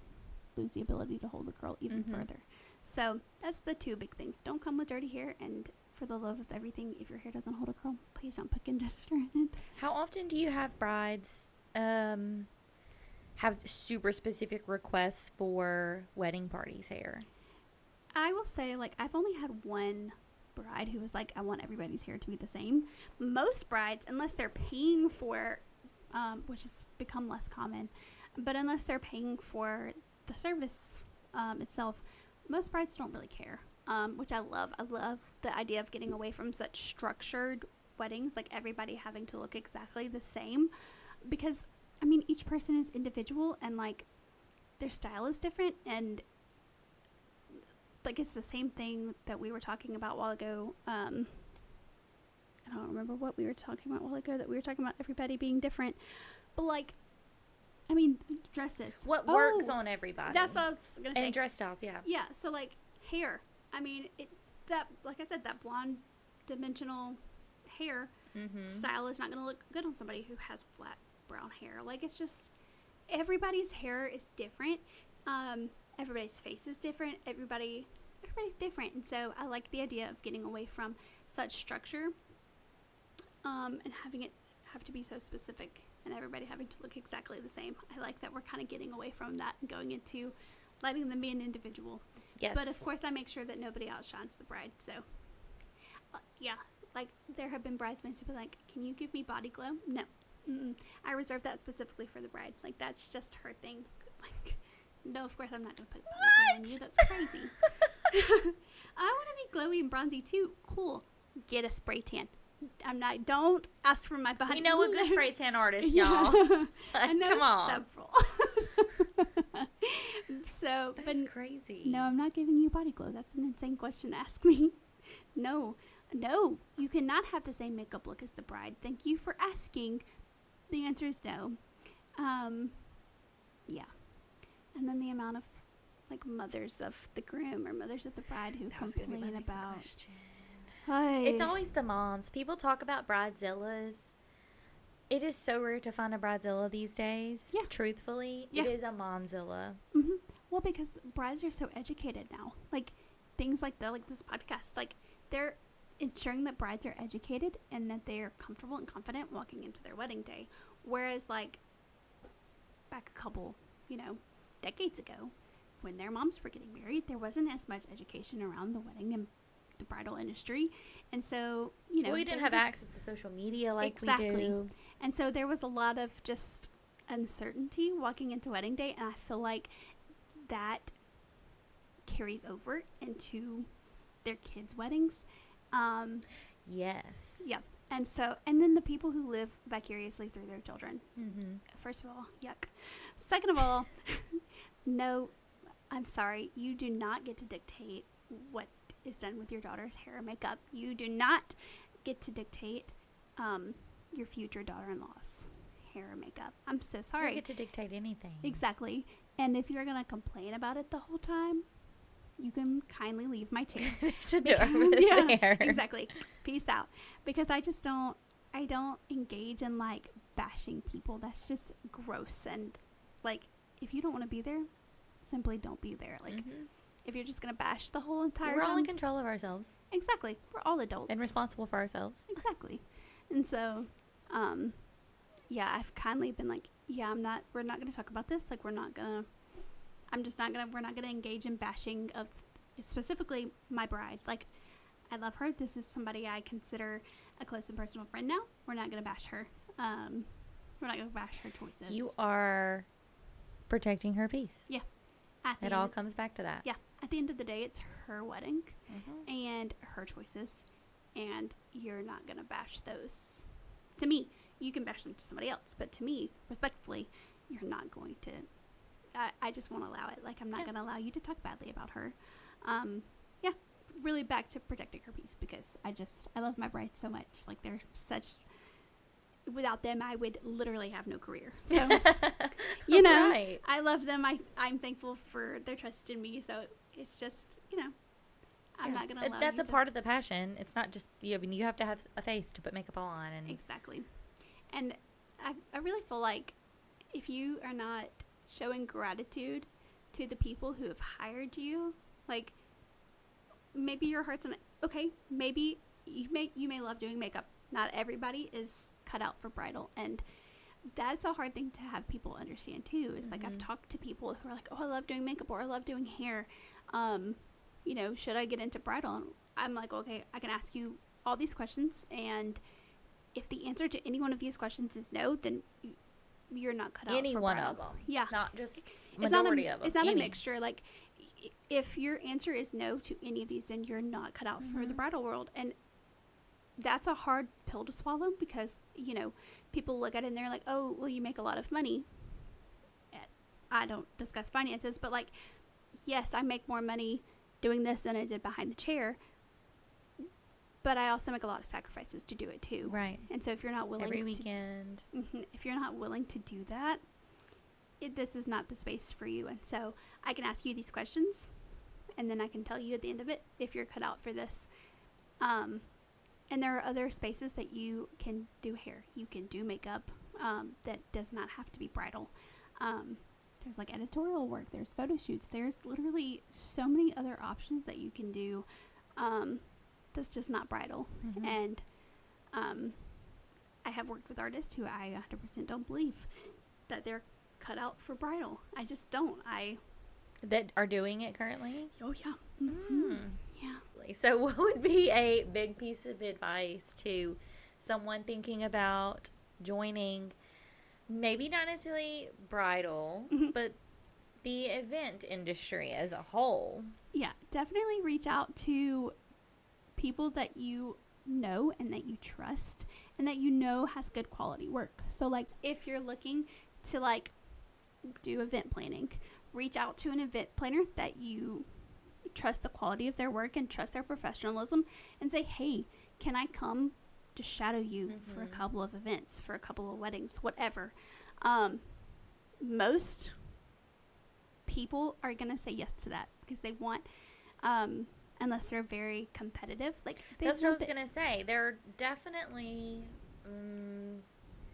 lose the ability to hold the curl even further. So that's the two big things. Don't come with dirty hair, and for the love of everything, if your hair doesn't hold a curl, please don't put conditioner in it. How often do you have brides have super specific requests for wedding parties hair? I will say, like, I've only had one bride who was like, I want everybody's hair to be the same. Most brides, unless they're paying for, which has become less common, but unless they're paying for the service itself, most brides don't really care, which I love. I love the idea of getting away from such structured weddings, like everybody having to look exactly the same, because, I mean, each person is individual and, like, their style is different, and like, it's the same thing that we were talking about a while ago, I don't remember what we were talking about a while ago, that we were talking about everybody being different. But, like, I mean, dresses. What works on everybody. That's what I was going to say. And dress styles, yeah. Yeah, so, like, hair. I mean, like I said, that blonde dimensional hair style is not going to look good on somebody who has flat brown hair. Like, it's just, everybody's hair is different. Everybody's face is different. Everybody's different. And so I like the idea of getting away from such structure, and having it have to be so specific and everybody having to look exactly the same. I like that we're kind of getting away from that and going into letting them be an individual. Yes. But of course I make sure that nobody outshines the bride. So yeah, like there have been bridesmaids who be like, can you give me body glow? No. I reserve that specifically for the bride. Like, that's just her thing. Like, no, of course I'm not going to put body glow on you. That's crazy. I want to be glowy and bronzy too. Cool. Get a spray tan. Don't ask for my body. We know a good spray tan artist, Yeah. y'all. I know Come on. several. So, That's crazy. No, I'm not giving you body glow. That's an insane question to ask me. No, you cannot have the same makeup look as the bride. Thank you for asking. The answer is no. Yeah. And then the amount of, like, mothers of the groom or mothers of the bride who complain about. It's always the moms. People talk about bridezillas. It is so rare to find a bridezilla these days. Yeah. Truthfully, Yeah. it is a momzilla. Well, because brides are so educated now. Like, things like this podcast, like, they're ensuring that brides are educated and that they are comfortable and confident walking into their wedding day. Whereas, like, back a couple, decades ago, when their moms were getting married, there wasn't as much education around the wedding and the bridal industry. And so, we didn't have access to social media like we do. And so there was a lot of just uncertainty walking into wedding day, and I feel like that carries over into their kids' weddings. Yes. Yeah. And then the people who live vicariously through their children. First of all, yuck. Second of all, no, I'm sorry. You do not get to dictate what is done with your daughter's hair and makeup. You do not get to dictate your future daughter-in-law's hair and makeup. I'm so sorry. You don't get to dictate anything. Exactly. And if you're going to complain about it the whole time, you can kindly leave my chair. There's a door there. Exactly. Peace out. Because I don't engage in, like, bashing people. That's just gross. And, like, if you don't want to be there, simply don't be there. Like, if you're just going to bash the whole entire time. We're all in control of ourselves. Exactly. We're all adults. And responsible for ourselves. Exactly. And so, yeah, I've kindly been like, yeah, we're not going to talk about this. Like, we're not going to engage in bashing of specifically my bride. Like, I love her. This is somebody I consider a close and personal friend now. We're not going to bash her. We're not going to bash her choices. You are protecting her peace. Yeah. It all comes back to that. Yeah. At the end of the day, it's her wedding and her choices. And you're not going to bash those. To me, you can bash them to somebody else. But to me, respectfully, you're not going to. I just won't allow it. Like, I'm not going to allow you to talk badly about her. Yeah. Really back to protecting her peace, because I love my brides so much. Like, they're such. Without them, I would literally have no career. So, Right. I love them. I'm thankful for their trust in me. So it's just, I'm not going to allow That's you a part of the passion. It's not just, you have to have a face to put makeup on. And Exactly. And I really feel like if you are not showing gratitude to the people who have hired you, like, maybe your heart's in, okay, maybe you may love doing makeup. Not everybody is cut out for bridal, and that's a hard thing to have people understand too. Is like, I've talked to people who are like, oh, I love doing makeup, or I love doing hair, should I get into bridal? And I'm like, okay, I can ask you all these questions, and if the answer to any one of these questions is no, then you're not cut out any for one bridal. of them. Yeah, not just majority of them. It's not a mixture. Like, if your answer is no to any of these, then you're not cut out for the bridal world. And that's a hard pill to swallow, because, people look at it and they're like, oh, well, you make a lot of money. I don't discuss finances, but, like, yes, I make more money doing this than I did behind the chair. but I also make a lot of sacrifices to do it too. Right. And so if you're not willing every weekend, if you're not willing to do that, this is not the space for you. And so I can ask you these questions, and then I can tell you at the end of it if you're cut out for this. And there are other spaces that you can do hair, you can do makeup, that does not have to be bridal. There's like editorial work, there's photo shoots, there's literally so many other options that you can do, that's just not bridal. And I have worked with artists who I 100% don't believe that they're cut out for bridal. I just don't. that are doing it currently. Oh yeah. Yeah. So what would be a big piece of advice to someone thinking about joining, maybe not necessarily bridal, but the event industry as a whole? Yeah, definitely reach out to people that you know and that you trust and that you know has good quality work. So like if you're looking to like do event planning, reach out to an event planner that you trust the quality of their work and trust their professionalism, and say, hey, can I come to shadow you for a couple of events, for a couple of weddings, whatever. Most people are gonna say yes to that because they want, unless they're very competitive. Like that's what I was gonna say. There are definitely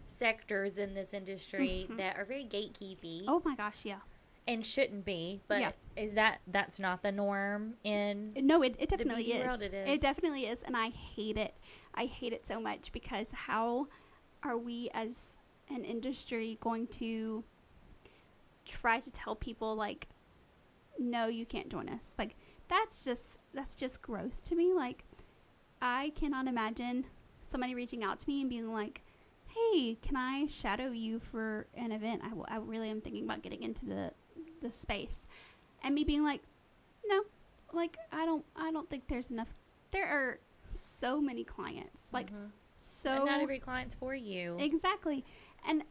sectors in this industry that are very gatekeepy. Oh my gosh, yeah. And shouldn't be, but is that's not the norm in no, it definitely the is. World, it is. It definitely is, and I hate it. I hate it so much because how are we as an industry going to try to tell people like, no, you can't join us? Like that's just gross to me. Like I cannot imagine somebody reaching out to me and being like, hey, can I shadow you for an event? I really am thinking about getting into the space, and me being like, no, like I don't think there's enough. There are so many clients, like so, and not every client's for you. Exactly. And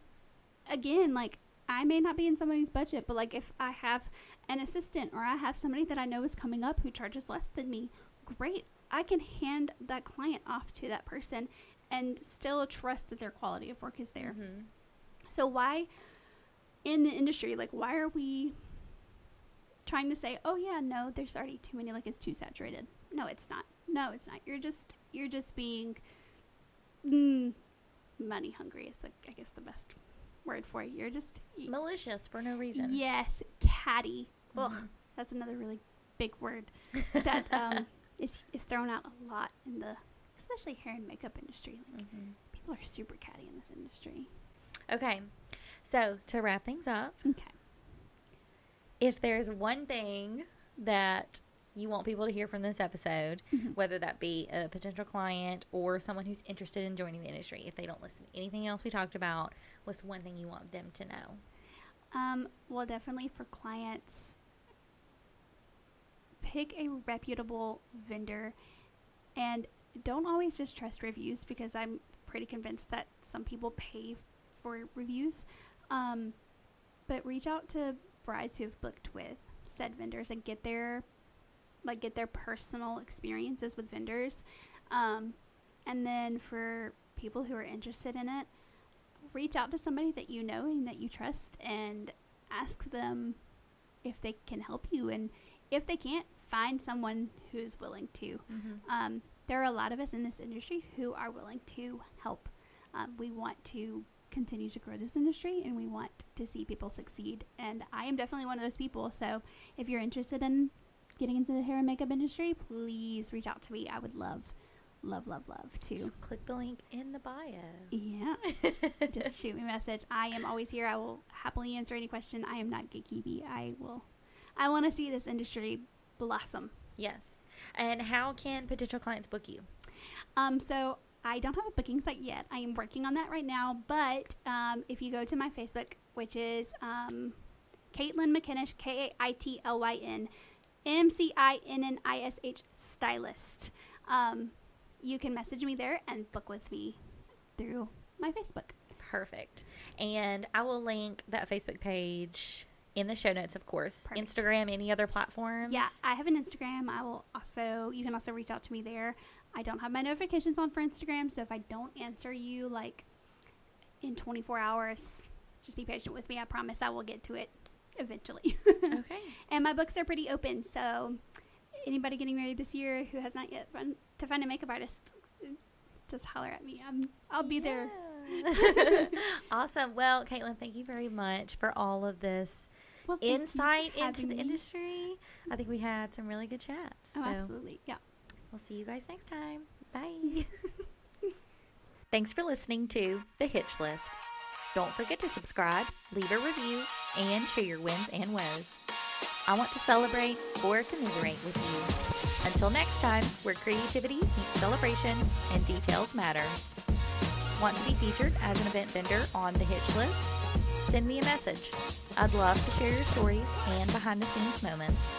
again, like I may not be in somebody's budget, but like if I have an assistant or I have somebody that I know is coming up who charges less than me, great, I can hand that client off to that person and still trust that their quality of work is there. So why in the industry, like why are we trying to say, oh yeah, no, there's already too many, like it's too saturated? No, it's not. You're just being money hungry is I guess the best word for it. You're just malicious for no reason. Yes, catty. Ugh, that's another really big word that is thrown out a lot in the especially hair and makeup industry. Like people are super catty in this industry. Okay, so to wrap things up, if there's one thing that you want people to hear from this episode, whether that be a potential client or someone who's interested in joining the industry, if they don't listen to anything else we talked about, what's one thing you want them to know? Well, definitely for clients, pick a reputable vendor and don't always just trust reviews, because I'm pretty convinced that some people pay for reviews. But reach out to brides who have booked with said vendors and get their personal experiences with vendors. And then for people who are interested in it, reach out to somebody that you know and that you trust and ask them if they can help you. And if they can't, find someone who's willing to. There are a lot of us in this industry who are willing to help. We want to continue to grow this industry and we want to see people succeed. And I am definitely one of those people. So if you're interested in getting into the hair and makeup industry, please reach out to me. I would love to. Just click the link in the bio. Yeah. Just shoot me a message. I am always here. I will happily answer any question. I am not gatekeepy. I want to see this industry blossom. Yes. And how can potential clients book you? So I don't have a booking site yet. I am working on that right now. But if you go to my Facebook, which is Kaitlin McInnish, Kaitlyn McInnish stylist. You can message me there and book with me through my Facebook. Perfect. And I will link that Facebook page in the show notes, of course. Perfect. Instagram, any other platforms? Yeah, I have an Instagram. You can also reach out to me there. I don't have my notifications on for Instagram, so if I don't answer you like in 24 hours, just be patient with me. I promise I will get to it eventually. Okay. And my books are pretty open, so anybody getting married this year who has not yet to find a makeup artist, just holler at me. I'll be there. Awesome. Well, Kaitlin, thank you very much for all of this insight into the industry. I think we had some really good chats. Oh, absolutely. Yeah. We'll see you guys next time. Bye. Thanks for listening to The Hitch List. Don't forget to subscribe, leave a review, and share your wins and woes. I want to celebrate or commiserate with you. Until next time, where creativity meets celebration and details matter. Want to be featured as an event vendor on The Hitch List? Send me a message. I'd love to share your stories and behind-the-scenes moments.